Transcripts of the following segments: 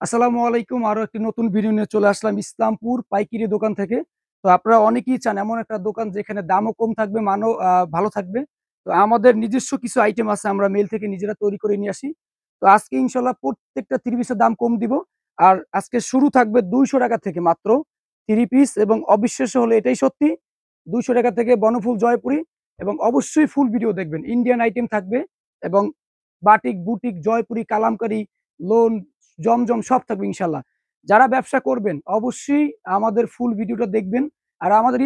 আসসালামু আলাইকুম। আরো একটি নতুন ভিডিও নিয়ে চলে আসলাম ইসলামপুর পাইকারি দোকান থেকে। তো আপনারা অনেকেই চান এমন একটা দোকান যেখানে দামও কম থাকবে, মানও ভালো থাকবে। তো আমাদের নিজস্ব কিছু আইটেম আছে, আমরা মিল থেকে নিজেরা তৈরি করে নিয়ে আসি। তো আজকে ইনশাল্লাহ প্রত্যেকটা 3 পিসের দাম কম দিব। আর আজকে শুরু থাকবে 200 টাকা থেকে মাত্র 3 পিস, এবং অবিশ্বাস্য হলে এটাই সত্যি, 200 টাকা থেকে বনফুল জয়পুরি। এবং অবশ্যই ফুল ভিডিও দেখবেন, ইন্ডিয়ান আইটেম থাকবে এবং batik, boutique, Jaipuri, Kalamkari, lawn, জমজম সব থাকবে ইনশাল্লাহ। যারা ব্যবসা করবেন অবশ্যই আমাদের ফুল ভিডিওটা দেখবেন। আর আমাদের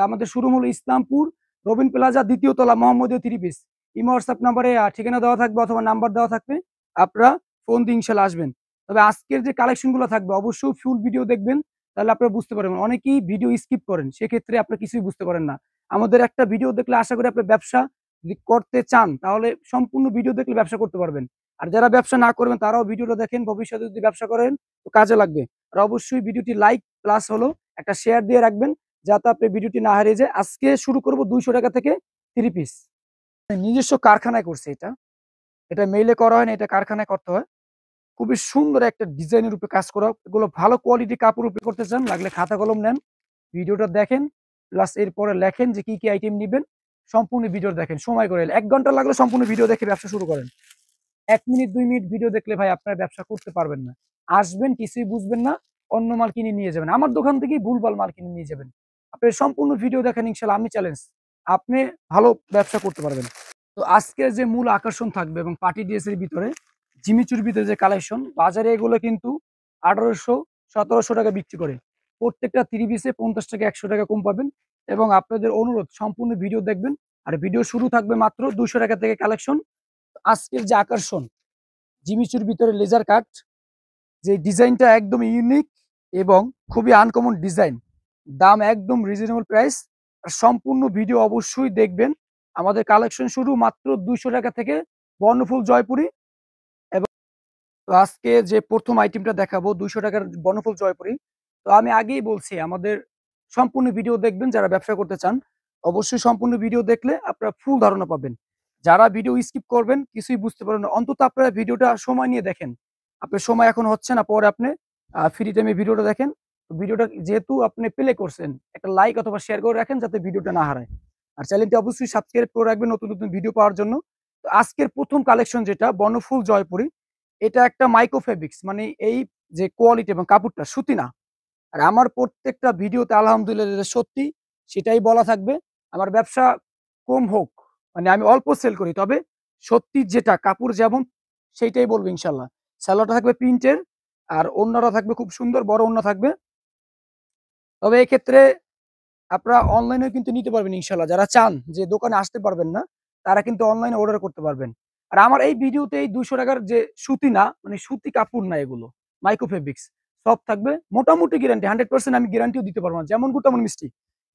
আমাদের শোরুম হলো ইসলামপুর রবিন প্লাজা, দ্বিতীয় তলা, মোহাম্মদীয় 3 পিস। ইমো হোয়াটসঅ্যাপ নাম্বারে ঠিকানা দেওয়া থাকবে অথবা নাম্বার দেওয়া থাকবে, আপনারা ফোন দিয়ে ইনশাল্লাহ আসবেন। তবে আজকের যে কালেকশন গুলো থাকবে অবশ্যই ফুল ভিডিও দেখবেন, তাহলে আপনারা বুঝতে পারবেন। অনেকেই ভিডিও স্কিপ করেন, সেক্ষেত্রে আপনারা কিছুই বুঝতে পারেন না। আমাদের একটা ভিডিও দেখলে আশা করি আপনার ব্যবসা যদি করতে চান তাহলে সম্পূর্ণ ভিডিও দেখলে ব্যবসা করতে পারবেন। আর যারা ব্যবসা না করবেন তারাও ভিডিওটা দেখেন, ভবিষ্যতে যদি ব্যবসা করেন তো কাজে লাগবে। আর অবশ্যই ভিডিওটি লাইক প্লাস হলো একটা শেয়ার দিয়ে রাখবেন, যাতে আপনি ভিডিওটি না হারিয়ে যায়। আজকে শুরু করব 200 টাকা থেকে 3 পিস। নিজস্ব কারখানায় করছে এটা, এটা মেইলে করা হয় না, এটা কারখানায় করতে হয়। খুবই সুন্দর একটা ডিজাইনের উপরে কাজ করা। এগুলো ভালো কোয়ালিটি কাপড় উপরে করতে চান, লাগলে খাতা কলম নেন, ভিডিওটা দেখেন, প্লাস এরপরে লেখেন যে কি কি আইটেম নিবেন। সম্পূর্ণ ভিডিও দেখেন, সময় করে 1 ঘন্টা লাগলে সম্পূর্ণ ভিডিও দেখে ব্যবসা শুরু করেন। 1 মিনিট 2 মিনিট ভিডিও দেখলে ভাই আপনার ব্যবসা করতে পারবেন না। আসবেন, কিছুই বুঝবেন না, অন্য মাল কিনে নিয়ে যাবেন, আমার দোকান থেকেই ভুলভাল মাল কিনে নিয়ে যাবেন। আপনি সম্পূর্ণ ভিডিও দেখেন, ইনশাল্লাহ আমি চ্যালেঞ্জ, আপনি ভালো ব্যবসা করতে পারবেন। তো আজকের যে মূল আকর্ষণ থাকবে এবং পার্টি ড্রেস এর ভিতরে, জিমিচুর ভিতরে যে কালেকশন, বাজারে এগুলো কিন্তু 1800-1700 টাকা বিক্রি করে। প্রত্যেকটা 3 পিসে 50 টাকা 100 টাকা কম পাবেন। এবং আপনাদের অনুরোধ সম্পূর্ণ ভিডিও দেখবেন। আর ভিডিও শুরু থাকবে মাত্র 200 টাকা থেকে কালেকশন। আজকের যে আকর্ষণ, জিমিচুর ভিতরে লেজার কাট, যে ডিজাইনটা একদম ইউনিক এবং খুবই আনকমন ডিজাইন, দাম একদম রিজনেবল প্রাইস। আর সম্পূর্ণ ভিডিও অবশ্যই দেখবেন। আমাদের কালেকশন শুরু মাত্র 200 টাকা থেকে, বর্ণফুল জয়পুরি। এবং তো আজকে যে প্রথম আইটেমটা দেখাবো 200 টাকার বর্ণফুল জয়পুরি। তো আমি আগেই বলছি আমাদের সম্পূর্ণ ভিডিও দেখবেন, যারা ব্যবসা করতে চান অবশ্যই সম্পূর্ণ ভিডিও দেখলে আপনারা ফুল ধারণা পাবেন। যারা ভিডিও স্কিপ করবেন, কিছুই বুঝতে পারবেন না, অন্তত আপনারা ভিডিওটা সময় নিয়ে দেখেন। আপনার সময় এখন হচ্ছে না, পরে আপনি ফ্রি টাইমে ভিডিওটা দেখেন। তো ভিডিওটা যেহেতু আপনি প্লে করছেন, একটা লাইক অথবা শেয়ার করে রাখেন যাতে ভিডিওটা না হারায়। আর চ্যানেলটি অবশ্যই সাবস্ক্রাইব করে রাখবেন নতুন নতুন ভিডিও পাওয়ার জন্য। তো আজকের প্রথম কালেকশন যেটা বর্ণফুল জয়পুরি, এটা একটা মাইক্রো ফেব্রিক্স, মানে এই যে কোয়ালিটি এবং কাপড়টা সুতি না। আর আমার প্রত্যেকটা ভিডিওতে আলহামদুলিল্লাহ যেটা সত্যি সেটাই বলা থাকবে। আমার ব্যবসা কম হোক, মানে আমি অল্প সেল করি, তবে সত্যি যেটা কাপড় যেমন সেইটাই বলবো ইনশাল্লাহ। স্যালোয়ারটা থাকবে প্রিন্টের, আর ওড়নাটা থাকবে খুব সুন্দর বড় ওড়না থাকবে। তবে এক্ষেত্রে আপনারা অনলাইনেও কিন্তু নিতে পারবেন ইনশাল্লাহ। যারা চান যে দোকানে আসতে পারবেন না, তারা কিন্তু অনলাইনে অর্ডার করতে পারবেন। আর আমার এই ভিডিওতে এই 200 টাকার যে সুতি না, মানে সুতি কাপড় না, এগুলো মাইক্রো ফেব্রিক্স সব থাকবে। মোটামুটি গ্যারান্টি 100%, আমি গ্যারান্টিও দিতে পারবো না, যেমন গুড় তেমন মিষ্টি।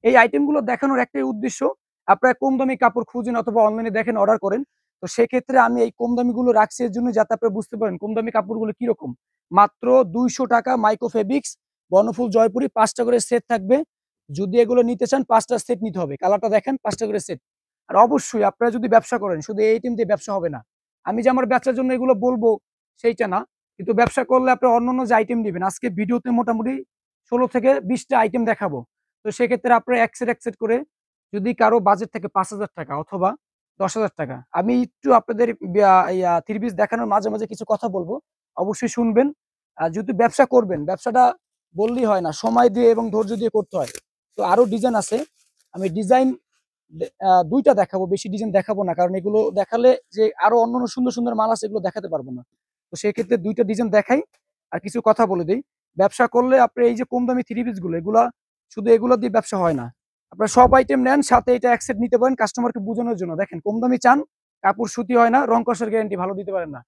এই আইটেমগুলো দেখানোর একটাই উদ্দেশ্য, আপনারা কম দামি কাপড় খুঁজেন অথবা অনলাইনে দেখেন, অর্ডার করেন। তো সেক্ষেত্রে আমি এই কম দামি গুলো রাখছি এর জন্য, যাতে আপনারা বুঝতে পারেন কম দামি কাপড়গুলো কিরকম। মাত্র 200 টাকা মাইক্রো ফেব্রিক্স বর্ণফুল জয়পুরি, 5টা করে সেট থাকবে। যদি এগুলো নিতে চান 5টা সেট নিতে হবে, কালারটা দেখেন, 5টা করে সেট। আর অবশ্যই আপনারা যদি ব্যবসা করেন, শুধু এই আইটেম দিয়ে ব্যবসা হবে না। আমি যে আমার ব্যবসার জন্য এগুলো বলবো সেইটা না, কিন্তু ব্যবসা করলে আপনার অন্যান্য যে আইটেম নেবেন, আজকে ভিডিওতে মোটামুটি 16 থেকে 20টা আইটেম দেখাবো। তো সেক্ষেত্রে আপনারা এক সেট এক সেট করে, যদি কারো বাজেট থেকে 5,000 টাকা অথবা 10,000 টাকা, আমি একটু আপনাদের 3 পিস দেখানোর মাঝে মাঝে কিছু কথা বলবো, অবশ্যই শুনবেন। আর যদি ব্যবসা করবেন, ব্যবসাটা বললেই হয় না, সময় দিয়ে এবং ধৈর্য দিয়ে করতে হয়। তো আরো ডিজাইন আছে, আমি ডিজাইন 2টা দেখাবো, বেশি ডিজাইন দেখাবো না, কারণ এগুলো দেখালে যে আরো অন্যান্য সুন্দর সুন্দর মাল আছে এগুলো দেখাতে পারবো না। তো সেক্ষেত্রে 2টা ডিজাইন দেখাই আর কিছু কথা বলে দিই। ব্যবসা করলে আপনি এই যে কম দামি 3 পিস গুলো, এগুলা শুধু এগুলো দিয়ে ব্যবসা হয় না। আপনারা সব আইটেম নেন, সাথে এটা অ্যাকসেপ্ট নিতে পারেন কাস্টমারকে বোঝানোর জন্য। দেখেন কম দামি চান, কাপড় সুতি হয় না, রং কষের গ্যারান্টি ভালো দিতে পারেন না।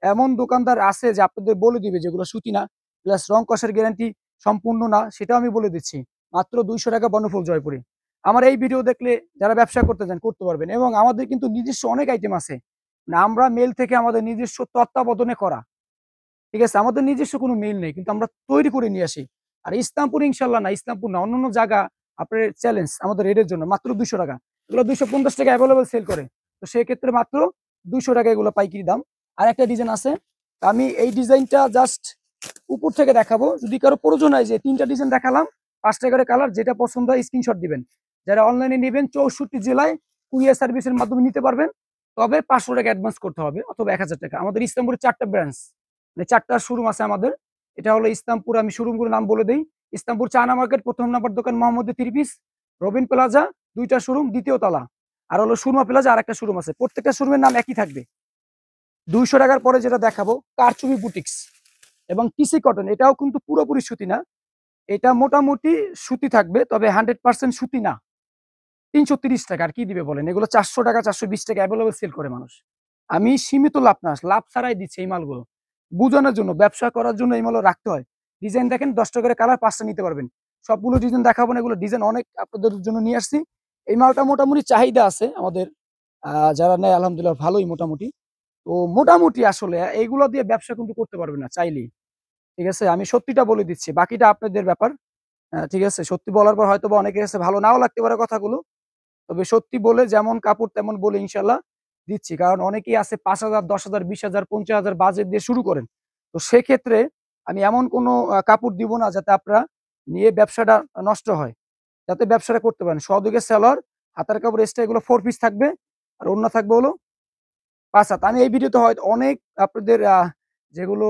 এমন দোকানদার আছে যে আপনাদের বলে দিবে যেগুলো সুতি না, প্লাস রং কষের গ্যারান্টি সম্পূর্ণ না, সেটাও আমি বলে দিচ্ছি। মাত্র 200 টাকা বর্ণফুল জয়পুরি। আমার এই ভিডিও দেখলে যারা ব্যবসা করতে চান করতে পারবেন। এবং আমাদের কিন্তু নিজস্ব অনেক আইটেম আছে, না আমরা মেল থেকে আমাদের নিজস্ব তত্ত্বাবধানে করা, ঠিক আছে, আমাদের নিজস্ব কোনো মেল নেই, কিন্তু আমরা তৈরি করে নিয়ে আসি। আর ইসলামপুর ইনশাল্লাহ না, ইসলামপুর না, অন্যান্য জায়গা আপনার চ্যালেঞ্জ আমাদের রেটের জন্য মাত্র 200 টাকা। এগুলো 250 টাকা অ্যাভেলেবল সেল করে। তো সেক্ষেত্রে মাত্র 200 টাকা এগুলো পাইকারি দাম। আর একটা ডিজাইন আছে, আমি এই ডিজাইনটা জাস্ট উপর থেকে দেখাবো, যদি কারো প্রয়োজন হয় যে 3টা ডিজাইন দেখালাম 5টা করে কালার, যেটা পছন্দ হয় স্ক্রিনশট দিবেন। যারা অনলাইনে নেবেন 64 জেলায় কুরিয়ার সার্ভিসের মাধ্যমে নিতে পারবেন, তবে 500 টাকা অ্যাডভান্স করতে হবে অথবা 1000 টাকা। আমাদের ইসলামপুরে 4টা ব্রাঞ্চ, মানে 4টা শোরুম আছে আমাদের। এটা হলো ইসলামপুর, আমি শোরুমগুলোর নাম বলে দিই। ইসলামপুর চায়না মার্কেট, 1ম নাম্বার দোকান মোহাম্মদের 3 পিস, রবিন প্লাজা 2টা শোরুম, 2য় তলা, আর হলো সুরমা প্লাজা আর একটা শোরুম আছে। প্রত্যেকটা শোরুমের নাম একই থাকবে। 200 টাকার পরে যেটা দেখাবো কারচুপি বুটিক্স এবং টিসি কটন, এটাও কিন্তু পুরোপুরি সুতি না, এটা মোটামুটি সুতি থাকবে, তবে 100% সুতি না। 330 টাকা, আর কি দিবে বলেন? এগুলো 400 টাকা 420 টাকা অ্যাভেলেবল সেল করে মানুষ। আমি সীমিত লাভ না, লাভ ছাড়াই দিচ্ছি এই মালগুলো বোঝানোর জন্য, ব্যবসা করার জন্য এই মালও রাখতে হয়। ডিজাইন দেখেন 10টা করে কালার, 5টা নিতে পারবেন। সবগুলো ডিজাইন দেখাবো না, এগুলো ডিজাইন অনেক আপনাদের জন্য নিয়ে আসছি। এই মালটা মোটামুটি চাহিদা আছে আমাদের, যারা নেয় আলহামদুলিল্লাহ ভালোই মোটামুটি। তো মোটামুটি আসলে এইগুলো দিয়ে ব্যবসা কিন্তু করতে পারবে না চাইলেই। ঠিক আছে, আমি সত্যিটা বলে দিচ্ছি, বাকিটা আপনাদের ব্যাপার। ঠিক আছে, সত্যি বলার পর হয়তো বা অনেকের কাছে ভালো নাও লাগতে পারে কথাগুলো, তবে সত্যি বলে যেমন কাপড় তেমন বলে ইনশাল্লাহ দিচ্ছি। কারণ অনেকেই আছে 5,000, 10,000, 20,000, 50,000 বাজেট দিয়ে শুরু করেন। তো সেক্ষেত্রে আমি এমন কোনো কাপড় দিব না যাতে আপনারা নিয়ে ব্যবসাটা নষ্ট হয়, যাতে ব্যবসাটা করতে পারেন। সহযোগে সেলর, হাতার কাপড় এক্সট্রা, এগুলো 4 পিস থাকবে, আর অন্য থাকবে হলো 5 হাত। আমি এই ভিডিওতে হয়তো অনেক আপনাদের যেগুলো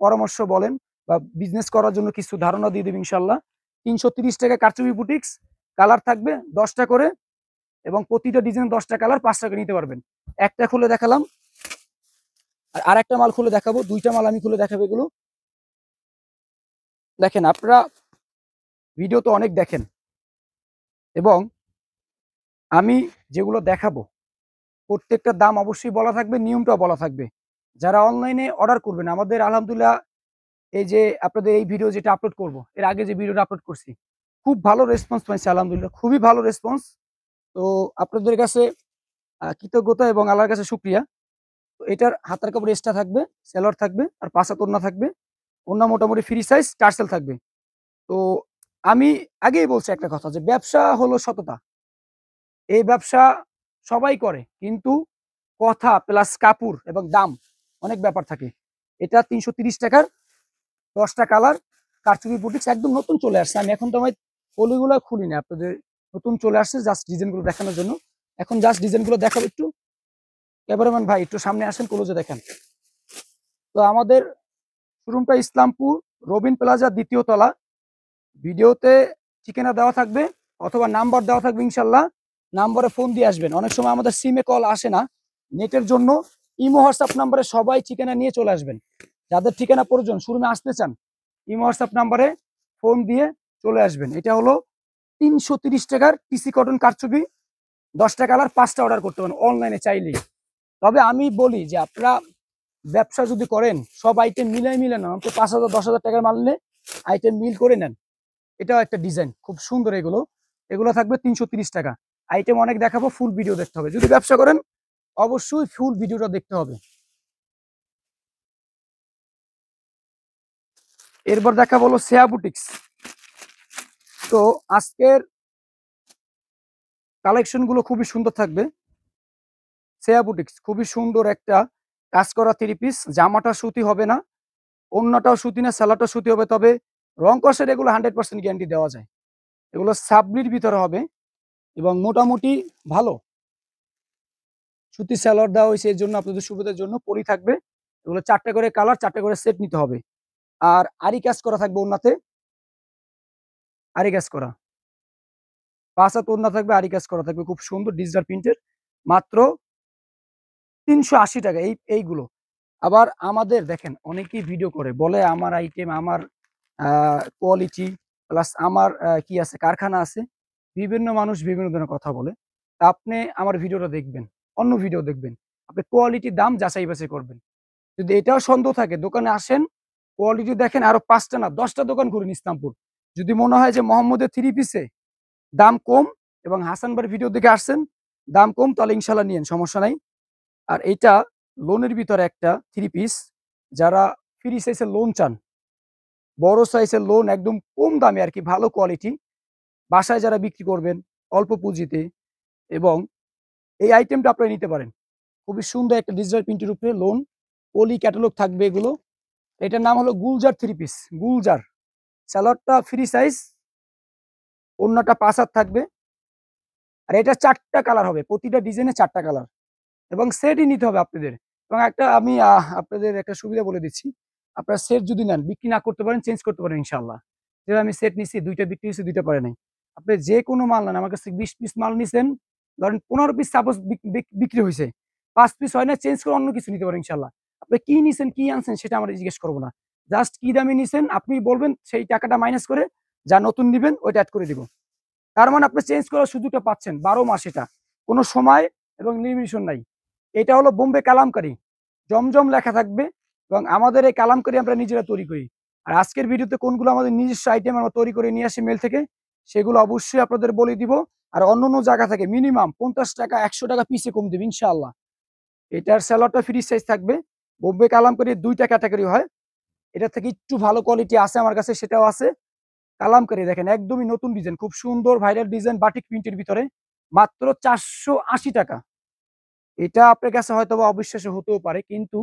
পরামর্শ বলেন বা বিজনেস করার জন্য কিছু ধারণা দিয়ে দেব ইনশাল্লাহ। 330 টাকা কারচুপি বুটিক্স, কালার থাকবে 10টা করে, এবং প্রতিটা ডিজাইন 10টা কালার 5 টাকা নিতে পারবেন। একটা খুলে দেখালাম, আর আরেকটা মাল খুলে দেখাবো, 2টা মাল আমি খুলে দেখাবো। এগুলো দেখেন, আপনারা ভিডিও তো অনেক দেখেন, এবং আমি যেগুলো দেখাবো প্রত্যেকটা দাম অবশ্যই বলা থাকবে, নিয়মটাও বলা থাকবে। যারা অনলাইনে অর্ডার করবেন, আমাদের আলহামদুলিল্লাহ এই যে আপনাদের এই ভিডিও যেটা আপলোড করব, এর আগে যে ভিডিওটা আপলোড করছি, খুব ভালো রেসপন্স পাইছে আলহামদুলিল্লাহ, খুবই ভালো রেসপন্স। তো আপনাদের কাছে কৃতজ্ঞতা এবং আল্লাহর কাছে শুকরিয়া। তো এটার হাতার কাপড় এক্সট্রা থাকবে, সেলর থাকবে, আর 5 হাত ওড়না থাকবে। ওড়না মোটামুটি ফ্রি সাইজ টার্সেল থাকবে। তো আমি আগেই বলছি একটা কথা, যে ব্যবসা হলো সততা। এই ব্যবসা সবাই করে, কিন্তু কথা প্লাস কাপড় এবং দাম অনেক ব্যাপার থাকে। এটা 330 টাকার 10টা কালার কারচুপি বুটিক্স, একদম নতুন চলে আসছে। আমি এখন তো আমার পলিগুলো খুলিনি, আপনাদের নতুন চলে আসছে জাস্ট ডিজাইনগুলো দেখানোর জন্য। এখন জাস্ট ডিজাইনগুলো দেখাবো। একটু ক্যামেরাম্যান ভাই একটু সামনে আসেন, ক্লোজে দেখেন। তো আমাদের শোরুমটা ইসলামপুর রবিন প্লাজা 2য় তলা। ভিডিওতে ঠিকানা দেওয়া থাকবে অথবা নাম্বার দেওয়া থাকবে ইনশাল্লাহ, নাম্বারে ফোন দিয়ে আসবেন। অনেক সময় আমাদের সিমে কল আসে না নেটের জন্য, ইমো হোয়াটসঅ্যাপ নাম্বারে সবাই ঠিকানা নিয়ে চলে আসবেন। যাদের ঠিকানা প্রয়োজন, শোরুমে আসতে চান, ইমো হোয়াটসঅ্যাপ নাম্বারে ফোন দিয়ে চলে আসবেন। এটা হলো 330 টাকার টিসি কটন কারচুপি, 10টা কালার, 5টা অর্ডার করতে পারেন অনলাইনে চাইলেই। তবে আমি বলি যে আপনারা ব্যবসা যদি করেন, সব আইটেম মিলাই মিলে নেন, অন্তত 5,000, 10,000 টাকার মাল নিলে আইটেম মিল করে নেন। এটাও একটা ডিজাইন খুব সুন্দর। এগুলো এগুলো থাকবে 330 টাকা। আইটেম অনেক দেখাবো, ফুল ভিডিও দেখতে হবে। যদি ব্যবসা করেন অবশ্যই ফুল ভিডিওটা দেখতে হবে। এরপর দেখা বলো সেয়া বুটিক্স। তো আজকের কালেকশন গুলো খুবই সুন্দর থাকবে। সেয়া বুটিক্স খুবই সুন্দর একটা কাজ করা 3 পিস, জামাটা সুতি হবে না, ওড়নাটাও সুতি না, সালোয়ারটাও সুতি হবে, তবে রং কষের এগুলো 100% গ্যারান্টি দেওয়া যায়। এগুলো সাবলির ভিতরে হবে এবং মোটামুটি ভালো সুতি সালোয়ার দেওয়া হয়েছে, এর জন্য আপনাদের সুবিধার জন্য পরি থাকবে। এগুলো 4টা করে কালার, 4টা করে সেট নিতে হবে। আর আরি কাজ করা থাকবে ওড়নাতে, আরি কাজ করা 5 হাত ওড়না থাকবে, আরি কাজ করা থাকবে, খুব সুন্দর ডিজিটাল প্রিন্টের, মাত্র 380 টাকা এইগুলো। আবার আমাদের দেখেন অনেকেই ভিডিও করে বলে আমার আইটেম, আমার কোয়ালিটি প্লাস আমার কি আছে, কারখানা আছে। বিভিন্ন মানুষ বিভিন্ন ধরনের কথা বলে। তা আপনি আমার ভিডিওটা দেখবেন, অন্য ভিডিও দেখবেন, আপনি কোয়ালিটি দাম যাচাই বাছাই করবেন। যদি এটাও সন্দেহ থাকে, দোকানে আসেন, কোয়ালিটি দেখেন, আরো 5টা না 10টা দোকান ঘুরেন ইসলামপুর। যদি মনে হয় যে মোহাম্মদের 3 পিসে দাম কম এবং হাসান ভাইয়ের ভিডিও দেখে আসছেন দাম কম, তাহলে ইনশাল্লাহ নিয়েন, সমস্যা নাই। আর এইটা লোনের ভিতরে একটা 3 পিস, যারা ফ্রি সাইজের লোন চান, বড় সাইজের লোন একদম কম দামে আর কি, ভালো কোয়ালিটি, বাসায় যারা বিক্রি করবেন অল্প পুঁজিতে, এবং এই আইটেমটা আপনারা নিতে পারেন। খুবই সুন্দর একটা ডিজিটাল প্রিন্টের উপরে লোন, পলি ক্যাটালগ থাকবে এগুলো। এটার নাম হলো গুলজার 3 পিস, গুলজার। স্যালোয়ারটা ফ্রি সাইজ, ওড়নাটা 5 হাত থাকবে। আর এটা 4টা কালার হবে, প্রতিটা ডিজাইনে 4টা কালার, এবং সেটই নিতে হবে আপনাদের। এবং একটা আমি আপনাদের একটা সুবিধা বলে দিচ্ছি, আপনারা সেট যদি নেন, বিক্রি না করতে পারেন, চেঞ্জ করতে পারেন ইনশাআল্লাহ। যেটা আমি সেট নিছি, 2টা বিক্রি হয়েছে, 2টা পারে নাই। আপনি যে কোনো মাল নেন, আমার কাছ থেকে 20 পিস মাল নিছেন, ধরেন 15 পিস সাপোজ বিক্রি হয়েছে, 5 পিস হয় না, চেঞ্জ করে অন্য কিছু নিতে পারেন ইনশাআল্লাহ। আপনি কি নিছেন, কি আনছেন, সেটা আমরা জিজ্ঞেস করবো না। জাস্ট কি দামে নিছেন আপনি বলবেন, সেই টাকাটা মাইনাস করে যা নতুন নিবেন ওইটা অ্যাড করে দিব। তার মানে আপনি চেঞ্জ করার সুযোগটা পাচ্ছেন 12 মাস, এটা কোনো সময় এবং লিমিটেশন নাই। এটা হলো বোম্বে কালামকারী, জমজম লেখা থাকবে, এবং আমাদের এই কালামকারী আমরা নিজেরা তৈরি করি। আর আজকের ভিডিওতে কোনগুলো আমাদের নিজস্ব আইটেম আমরা তৈরি করে নিয়ে আসি মেল থেকে, সেগুলো অবশ্যই আপনাদের বলে দিব। আর অন্য অন্য জায়গা থেকে মিনিমাম 50 টাকা 100 টাকা পিসে কম দেবে ইনশাআল্লাহ। এটার স্যালোয়ারটা ফ্রি সাইজ থাকবে। বোম্বে কালামকারীর 2টা ক্যাটাগরি হয়, এটা থেকে একটু ভালো কোয়ালিটি আছে আমার কাছে, সেটাও আছে। কালামকারী দেখেন, একদমই নতুন ডিজাইন, খুব সুন্দর ভাইরাল ডিজাইন, বাটিক প্রিন্টের ভিতরে, মাত্র 480 টাকা। এটা আপনার কাছে হয়তো বা অবিশ্বাস্য হতেও পারে, কিন্তু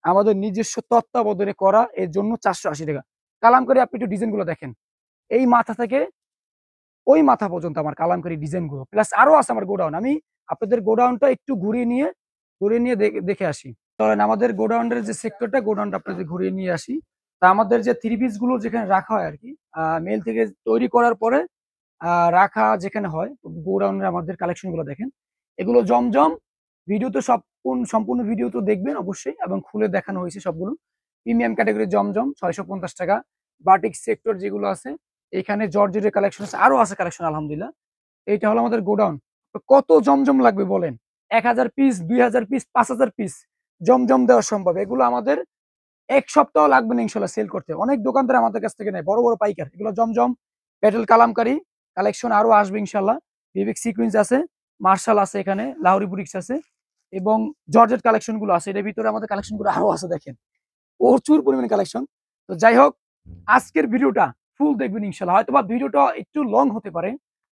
আমাদের নিজস্ব তত্ত্বাবধানে করা, এর জন্য 480 টাকা। কালামকারী আপনি একটু ডিজাইন গুলো দেখেন, এই মাথা থেকে ওই মাথা পর্যন্ত আমার কালামকারী ডিজাইন গুলো, প্লাস আরো আছে আমার গোডাউন। আমি আপনাদের গোডাউনটা একটু ঘুরিয়ে নিয়ে দেখে আসি। ধরেন আমাদের গোডাউনের যে সেক্টরটা, গোডাউনটা আপনাদের ঘুরিয়ে নিয়ে আসি। তা আমাদের যে 3 পিস গুলো যেখানে রাখা হয় আর কি, মেল থেকে তৈরি করার পরে রাখা যেখানে হয়, গোডাউনের আমাদের কালেকশন গুলো দেখেন। এগুলো জমজম, ভিডিওতে সম্পূর্ণ ভিডিও তো দেখবেন অবশ্যই, এবং খুলে দেখানো হয়েছে সবগুলো। প্রিমিয়াম ক্যাটাগরি জমজম 650 টাকা। বাটিক সেক্টর যেগুলো আছে, এখানে জর্জেটের কালেকশন আছে, আরো আছে কালেকশন আলহামদুলিল্লাহ। এইটা হলো আমাদের গোডাউন। কত জমজম লাগবে বলেন, 1000 পিস, 2000 পিস, 5000 পিস জমজম দেওয়া সম্ভব। এগুলো আমাদের 1 সপ্তাহ লাগবে না ইনশাল্লাহ সেল করতে। অনেক দোকানদার আমাদের কাছ থেকে নেয়, বড় বড় পাইকার। এগুলো জমজম, পেটেল কালামকারী কালেকশন আরো আসবে ইনশাল্লাহ। বিবেক সিকুয়েন্স আছে, মার্শাল আছে, এখানে লাহোরি বুটিক্স আছে, এবং জর্জেট কালেকশন গুলো আছে। এর ভিতরে আমাদের কালেকশন গুলো আরো আছে, দেখেন প্রচুর পরিমাণে কালেকশন। তো যাই হোক, আজকের ভিডিওটা ফুল দেখবেন ইনশাল্লাহ। হয়তো বা ভিডিওটা একটু লং হতে পারে,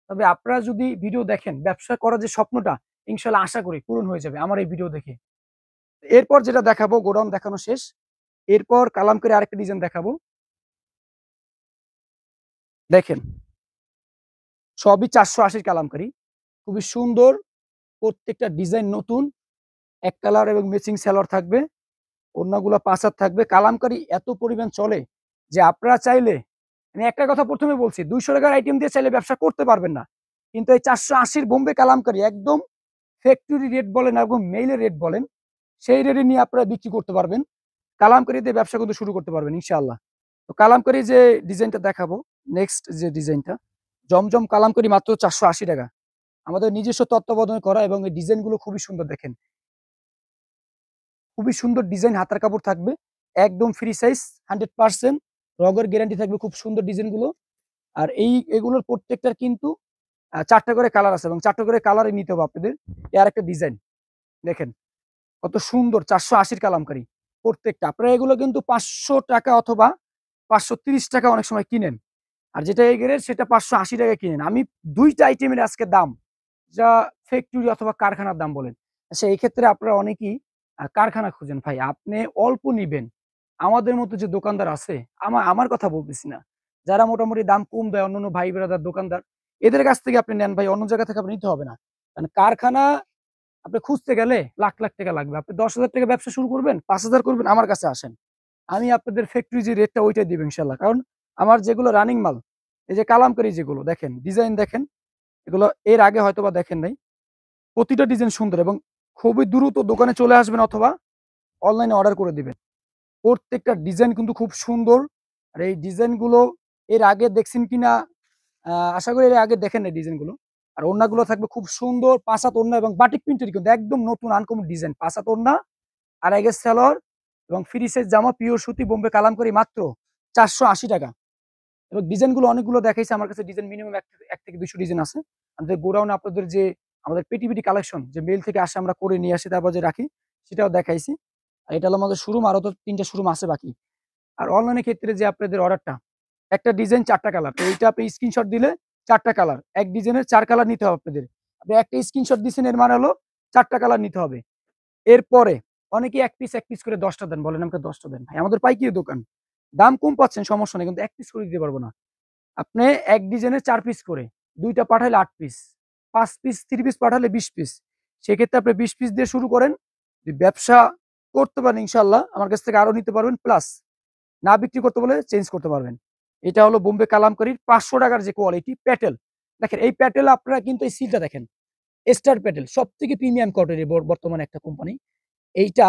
তবে আপনারা যদি ভিডিও দেখেন, ব্যবসা করার যে স্বপ্নটা ইনশাল্লাহ আশা করি পূরণ হয়ে যাবে আমার এই ভিডিও দেখে। এরপর যেটা দেখাবো, গোডাউন দেখানো শেষ, এরপর কালামকারী আরেকটা ডিজাইন দেখাবো। দেখেন, সবই 480 কালামকারী, খুবই সুন্দর, প্রত্যেকটা ডিজাইন নতুন। এক কালার এবং ম্যাচিং সালোয়ার থাকবে, ওড়নাগুলো 5 হাত থাকবে। কালামকারী এত পরিমাণ চলে যে আপনারা চাইলে, আমি একটা কথা প্রথমে বলছি, 200 টাকার আইটেম দিয়ে চাইলে ব্যবসা করতে পারবেন না। কিন্তু এই 480 বোম্বে কালামকারী একদম ফ্যাক্টরি রেট বলেন এবং মেইলের রেট বলেন, সেই রেটে নিয়ে আপনারা বিক্রি করতে পারবেন। কালামকারী দিয়ে ব্যবসা কিন্তু শুরু করতে পারবেন ইনশাআল্লাহ। তো কালামকারী যে ডিজাইনটা দেখাবো, নেক্সট যে ডিজাইনটা, জমজম কালামকারী মাত্র 480 টাকা, আমাদের নিজস্ব তত্ত্বাবধানে করা, এবং এই ডিজাইন গুলো খুবই সুন্দর। দেখেন, খুবই সুন্দর ডিজাইন, হাতার কাপড় থাকবে, একদম ফ্রি সাইজ, 100% রগের গ্যারান্টি থাকবে। খুব সুন্দর ডিজাইন গুলো। আর এগুলোর প্রত্যেকটার কিন্তু 4টা করে কালার আছে, এবং 4টা করে কালারে নিতে হবে আপনাদের। এর একটা ডিজাইন দেখেন, কত সুন্দর, 480 কালামকারী প্রত্যেকটা। আপনারা এগুলো কিন্তু 500 টাকা অথবা 530 টাকা অনেক সময় কিনেন, আর যেটা এই গ্রেড সেটা 580 টাকা কিনেন। আমি 2টা আইটেমের আজকে দাম, যা ফ্যাক্টরি অথবা কারখানার দাম বলেন। আচ্ছা, এই ক্ষেত্রে আপনারা অনেকেই কারখানা খুঁজেন, ভাই আপনি অল্প নিবেন। আমাদের মতো যে দোকানদার আছে, আমার কথা বলতেছি না, যারা মোটামুটি দাম কম দেয়, অন্যান্য ভাই ব্রাদার দোকানদার, এদের কাছ থেকে আপনি নেন ভাই, অন্য জায়গা থেকে আপনি নিতে হবে না। কারণ কারখানা আপনি খুঁজতে গেলে লাখ লাখ টাকা লাগবে। আপনি 10,000 টাকা ব্যবসা শুরু করবেন, 5,000 করবেন, আমার কাছে আসেন, আমি আপনাদের ফ্যাক্টরি যে রেটটা ওইটাই দিব ইনশাল্লাহ। কারণ আমার যেগুলো রানিং মাল, এই যে কালামকারী যেগুলো দেখেন, ডিজাইন দেখেন, এগুলো এর আগে হয়তো বা দেখেন নাই। প্রতিটা ডিজাইন সুন্দর, এবং খুবই দ্রুত দোকানে চলে আসবেন অথবা অনলাইনে অর্ডার করে দিবেন। প্রত্যেকটা ডিজাইন কিন্তু খুব সুন্দর। আর এই ডিজাইনগুলো এর আগে দেখছেন কিনা, আশা করি এর আগে দেখেন এই ডিজাইনগুলো। আর ওড়নাগুলো থাকবে খুব সুন্দর, 5 হাত ওড়না, এবং বাটিক প্রিন্টের কিন্তু একদম নতুন আনকমন ডিজাইন। 5 হাত ওড়না, আর আগে সালোয়ার, এবং ফ্রি সাইজ জামা, পিওর সুতি বোম্বে কালামকারী মাত্র 480 টাকা। এবং ডিজাইনগুলো অনেকগুলো দেখাইছে, আমার কাছে ডিজাইন মিনিমাম 1 থেকে 200 ডিজাইন আছে। আমাদের গোডাউনে আপনাদের যে আমাদের পেটি পেটি কালেকশন যে মেল থেকে আসে, আমরা করে নিয়ে আসি, তারপর যে রাখি, সেটাও দেখাইছি। আর এটা হলো আমাদের শোরুম, আরো তো 3টা শোরুম আছে বাকি। আর অনলাইনের ক্ষেত্রে যে আপনাদের অর্ডারটা, একটা ডিজাইন 4টা কালার, তো এইটা আপনি স্ক্রিনশট দিলে 4টা কালার, এক ডিজাইনের 4 কালার নিতে হবে আপনাদের। আপনি একটা স্ক্রিনশট দিচ্ছেন, এর মানে হলো 4টা কালার নিতে হবে। এরপরে অনেকে এক পিস করে 10টা দেন, বলেন আমাকে 10টা দেন। ভাই আমাদের পাইকারি দোকান, দাম কম পাচ্ছেন সমস্যা নেই, কিন্তু এক পিস করে দিতে পারবো না। আপনি এক ডিজাইনের 4 পিস করে, 2টা পাঠাইলে 8 পিস, 5 পিস 3 পিস পাঠালে 20 পিস। সেক্ষেত্রে আপনি 20 পিস দিয়ে শুরু করেন। যদি ব্যবসা করতে পারেন ইনশাআল্লাহ আমার কাছ থেকে আরো নিতে পারবেন, প্লাস না বিক্রি করতে বলে চেঞ্জ করতে পারবেন। এটা হলো বোম্বে কালামকারীর 500 টাকার যে কোয়ালিটি প্যাটেল। দেখেন এই প্যাটেল আপনারা কিন্তু এই সিলটা দেখেন, স্টার প্যাটেল সবথেকে প্রিমিয়াম কোয়ালিটির বর্তমানে একটা কোম্পানি। এইটা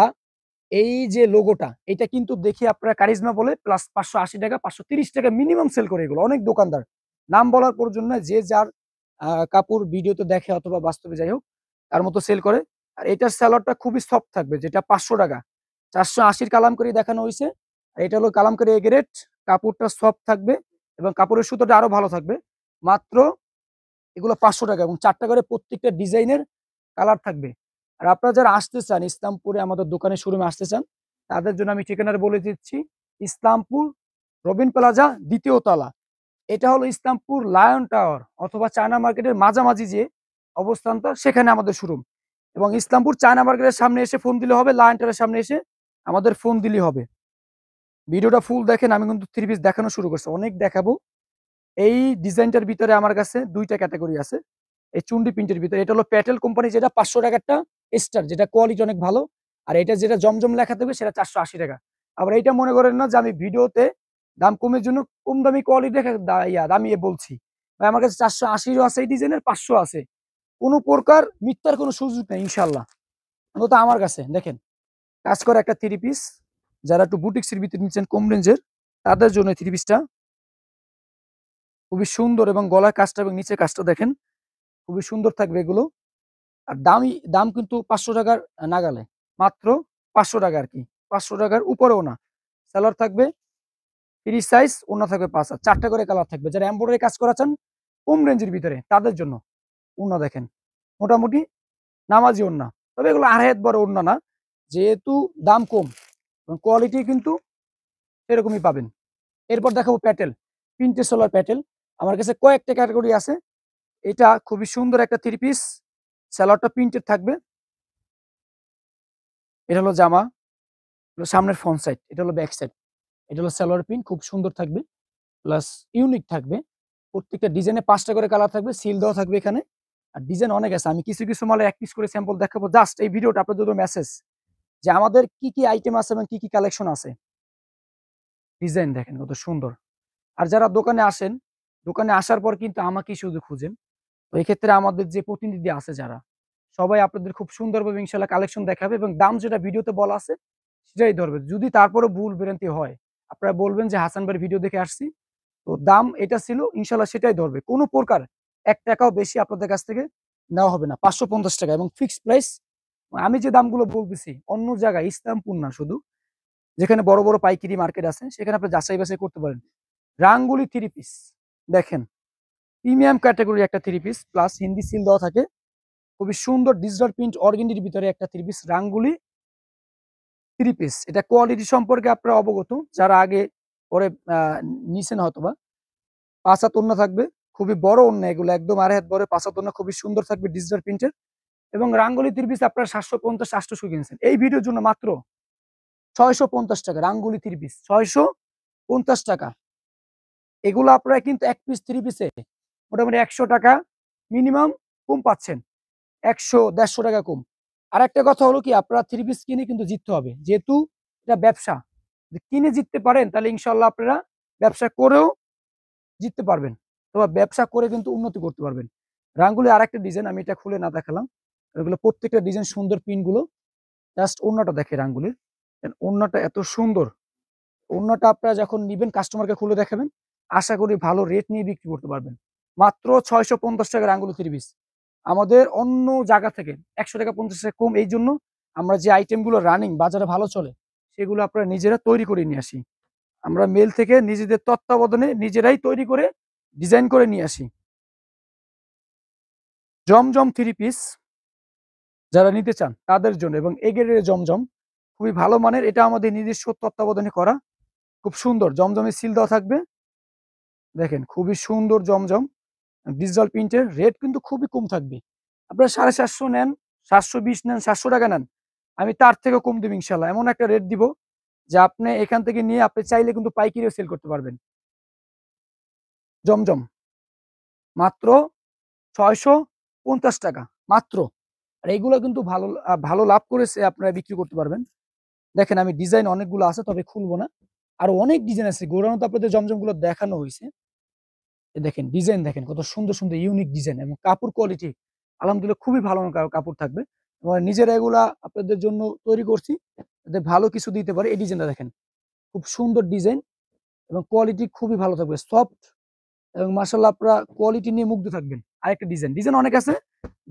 এই যে লোগোটা এটা কিন্তু দেখে আপনারা কারিজমা বলে, প্লাস 580 টাকা 530 টাকা মিনিমাম সেল করে এগুলো অনেক দোকানদার। নাম বলার প্রয়োজন নয়, যে যার কাপড় ভিডিওতে দেখে অথবা বাস্তবে যাই হোক তার মতো সেল করে। আর এটার স্যালোয়ারটা খুবই সফট থাকবে, যেটা 500 টাকা 480 কালামকারী দেখানো হয়েছে। আর এটা হলো কালামকারী এ গ্রেড, কাপড়টা সফট থাকবে এবং কাপড়ের সুতোটা আরো ভালো থাকবে। মাত্র এগুলো 500 টাকা এবং 4টা করে প্রত্যেকটা ডিজাইনের কালার থাকবে। আর আপনারা যারা আসতে চান ইসলামপুরে আমাদের দোকানের শোরুমে আসতে চান, তাদের জন্য আমি ঠিকানাটা বলে দিচ্ছি। ইসলামপুর রবিন প্লাজা 2য় তলা। এটা হলো ইসলামপুর লায়ন টাওয়ার অথবা চায়না মার্কেটের মাঝামাঝি যে অবস্থানটা, সেখানে আমাদের শোরুম। এবং ইসলামপুর চায়না মার্কেটের সামনে এসে ফোন দিলে হবে, লায়ন টাওয়ারের সামনে এসে আমাদের ফোন দিলেই হবে। ভিডিওটা ফুল দেখেন, আমি কিন্তু 3 পিস দেখানো শুরু করছি, অনেক দেখাবো। এই ডিজাইনটার ভিতরে আমার কাছে 2টা ক্যাটাগরি আছে। এই চুন্ডি প্রিন্টের ভিতরে এটা হলো প্যাটেল কোম্পানি, যেটা 500 টাকারটা স্টার, যেটা কোয়ালিটি অনেক ভালো। আর এটা যেটা জমজম লেখা থাকবে সেটা 480 টাকা। আবার এইটা মনে করেন না যে আমি ভিডিওতে দাম কমের জন্য কম দামি কোয়ালিটি দেখে দামিয়ে বলছি। ভাই আমার কাছে 480 আছে, এই ডিজাইনের 500 আছে, কোনো প্রকার মিথ্যার কোনো সুযোগ নেই ইনশাল্লাহ। অন্তত আমার কাছে দেখেন কাজ করা একটা 3 পিস, যারা একটু বুটিক্সের ভিতরে নিচ্ছেন কম রেঞ্জের তাদের জন্য 3 পিসটা খুবই সুন্দর। এবং গলার কাজটা এবং নিচের কাজটা দেখেন খুবই সুন্দর থাকবে এগুলো। আর দাম কিন্তু 500 টাকার নাগালে, মাত্র 500 টাকা আর কি, 500 টাকার উপরেও না। সালোয়ার থাকবে ফ্রি সাইজ, ওড়না থাকবে 5 আর 4টা করে কালার থাকবে। যারা এমব্রয়ডারি কাজ করা চান কম রেঞ্জের ভিতরে তাদের জন্য ওড়না দেখেন মোটামুটি নামাজি ওড়না, তবে এগুলো আড়াই হাত বড় ওড়না না, যেহেতু দাম কম এবং কোয়ালিটি কিন্তু এরকমই পাবেন। এরপর দেখাবো প্যাটেল, প্রিন্টেড সোলার প্যাটেল। আমার কাছে কয়েকটা ক্যাটাগরি আছে। এটা খুবই সুন্দর একটা 3 পিস, সালোয়ারটা প্রিন্টেড থাকবে। এটা হলো জামা, সামনের ফ্রন্ট সাইড, এটা হলো ব্যাক সাইড, এটা হলো সালোয়ার প্রিন্ট, খুব সুন্দর থাকবে প্লাস ইউনিক থাকবে। প্রত্যেকটা ডিজাইনে 5টা করে কালার থাকবে, সিল দেওয়া থাকবে এখানে। আর ডিজাইন অনেক আছে, আমি কিছু কিছু মালে 1 পিস করে স্যাম্পল দেখাবো। জাস্ট এই ভিডিওটা আপনাদের জন্য মেসেজ যে আমাদের কি কি আইটেম আছে এবং কি কি কালেকশন আছে। ডিজাইন দেখেন কত সুন্দর। আর যারা দোকানে আসেন, দোকানে আসার পর কিন্তু আমাকেই শুধু খুঁজেন। তো এই ক্ষেত্রে আমাদের যে প্রতিনিধি আছে যারা, সবাই আপনাদের খুব সুন্দরভাবে ইনশাল্লাহ কালেকশন দেখাবে এবং দাম যেটা ভিডিওতে বলা আছে সেটাই ধরবে। যদি তারপরে ভুল ভ্রান্তি হয় আপনারা বলবেন যে হাসান ভাইয়ের ভিডিও দেখে আসছি, তো দাম এটা ছিল ইনশাল্লাহ সেটাই ধরবে। কোনো প্রকার 1 টাকাও বেশি আপনাদের কাছ থেকে নেওয়া হবে না, 550 টাকা এবং ফিক্সড প্রাইস। আমি যে দামগুলো বলতেছি অন্য জায়গায় ইসলামপুর না, শুধু যেখানে বড় বড় পাইকারি মার্কেট আছে সেখানে আপনি যাচাই বাছাই করতে পারেন। রাঙ্গুলি 3 পিস দেখেন, প্রিমিয়াম ক্যাটাগরি একটা 3 পিস, প্লাস হিন্দি সিল দেওয়া থাকে। খুবই সুন্দর ডিজিটাল প্রিন্ট অর্গেন্ডির ভিতরে একটা 3 পিস রাঙ্গুলি 3 পিস। এটা কোয়ালিটি সম্পর্কে আপনারা অবগত, যারা আগে পরে নিছেন হয়তোবা। 5 হাত ওড়না থাকবে, খুবই বড় ওড়না এগুলো, একদম আড়াই হাত বড় 5 হাত ওড়না, খুবই সুন্দর থাকবে ডিজিটাল প্রিন্টের। এবং রাঙ্গুলি 3 পিস আপনারা 750 800 কিনছেন, এই ভিডিওর জন্য মাত্র 650 টাকা। রাঙ্গুলি 3 পিস 650 টাকা। এগুলো আপনারা কিন্তু 1 পিস 3 পিসে মোটামুটি 100 টাকা মিনিমাম কম পাচ্ছেন, 100 150 টাকা কম। আর একটা কথা হলো কি, আপনারা 3 পিস কিনে কিন্তু জিততে হবে, যেহেতু এটা ব্যবসা। যদি কিনে জিততে পারেন তাহলে ইনশাল্লাহ আপনারা ব্যবসা করেও জিততে পারবেন, অথবা ব্যবসা করে কিন্তু উন্নতি করতে পারবেন। রাঙ্গুলি আরেকটা ডিজাইন, আমি এটা খুলে না দেখালাম, এগুলো প্রত্যেকটা ডিজাইন সুন্দর পিনগুলো। জাস্ট ওড়নাটা দেখে রাঙ্গুলির, ওড়নাটা এত সুন্দর। ওড়নাটা আপনারা যখন নিবেন কাস্টমারকে খুলে দেখাবেন, আশা করি ভালো রেট নিয়ে বিক্রি করতে পারবেন। মাত্র 650 টাকা রাঙ্গুলি 3 পিস। আমাদের অন্য জায়গা থেকে 100 টাকা 50 টাকা কম, এই জন্য আমরা যে আইটেমগুলো রানিং বাজারে ভালো চলে সেগুলো আপনারা নিজেরা তৈরি করে নিয়ে আসি। আমরা মেল থেকে নিজেদের তত্ত্বাবধানে নিজেরাই তৈরি করে ডিজাইন করে নিয়ে আসি। জমজম 3 পিস যারা নিতে চান তাদের জন্য, এবং এগের জমজম খুবই ভালো মানের, এটা আমাদের নিজস্ব তত্ত্বাবধানে করা, খুব সুন্দর জমজমের সিল দেওয়া থাকবে। দেখেন খুবই সুন্দর জমজম ডিজিটাল প্রিন্টের, রেট কিন্তু খুবই কম থাকবে। আপনারা 750 নেন, 720 নেন, 700 টাকা নেন, আমি তার থেকে কম দিব ইনশাল্লাহ। এমন একটা রেট দিব যে আপনি এখান থেকে নিয়ে আপনি চাইলে কিন্তু পাইকারিও সেল করতে পারবেন। জমজম মাত্র 650 টাকা মাত্র। আর এইগুলো কিন্তু ভালো ভালো লাভ করেছে, আপনারা বিক্রি করতে পারবেন। দেখেন আমি ডিজাইন অনেকগুলো আছে, তবে খুলবো না। আরো অনেক ডিজাইন আছে, গোড়ানো তো আপনাদের জমজম গুলো দেখানো হয়েছে। দেখেন ডিজাইন, দেখেন কত সুন্দর সুন্দর ইউনিক ডিজাইন, এবং কাপড় কোয়ালিটি আলহামদুলিল্লাহ খুবই ভালো কাপড় থাকবে। আমরা নিজেরা এগুলা আপনাদের জন্য তৈরি করছি, যাতে ভালো কিছু দিতে পারে। এই ডিজাইনটা দেখেন, খুব সুন্দর ডিজাইন এবং কোয়ালিটি খুবই ভালো থাকবে, সফট এবং মাশাআল্লাহ আপনারা কোয়ালিটি নিয়ে মুগ্ধ থাকবেন। আরেকটা ডিজাইন, ডিজাইন অনেক আছে,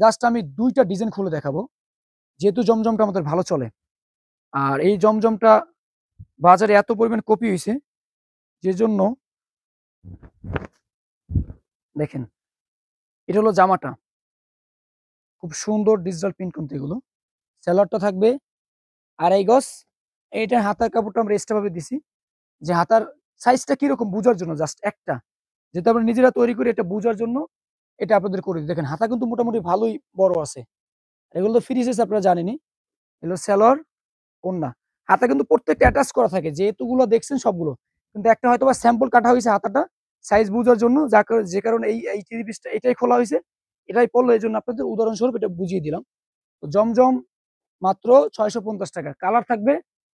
জাস্ট আমি দুইটা ডিজাইন খুলে দেখাবো, যেহেতু জমজমটা আমাদের ভালো চলে। আর এই জমজমটা বাজারে এত পরিমাণ কপি হয়েছে, যে জন্য দেখেন এটা হলো জামাটা, খুব সুন্দর ডিজিটাল প্রিন্ট কিন্তু এগুলো। সেলারটা থাকবে 2.5 গজ। এইটা হাতার কাপড়টা আমরা এক্সট্রা ভাবে দিছি, যে হাতার সাইজটা কিরকম বোঝার জন্য, জাস্ট একটা, যেটা আমরা নিজেরা তৈরি করি এটা বোঝার জন্য এটা আপনাদের করে দিই। দেখেন হাতা কিন্তু মোটামুটি ভালোই বড় আছে। এগুলো তো ফ্রি সাইজ আপনারা জানেনই। এগুলো সেলর, ওন্না। হাতা কিন্তু প্রত্যেকটা অ্যাটাচ করা থাকে, যেহেতুগুলো দেখছেন সবগুলো, কিন্তু একটা হয়তো বা স্যাম্পল কাটা হয়েছে হাতাটা সাইজ বোঝার জন্য, যে কারণে এই থ্রি পিসটা এটাই খোলা হয়েছে, এটাই পড়লো, এই জন্য আপনাদের উদাহরণস্বরূপ এটা বুঝিয়ে দিলাম। তো জমজম মাত্র 650 টাকা। কালার থাকবে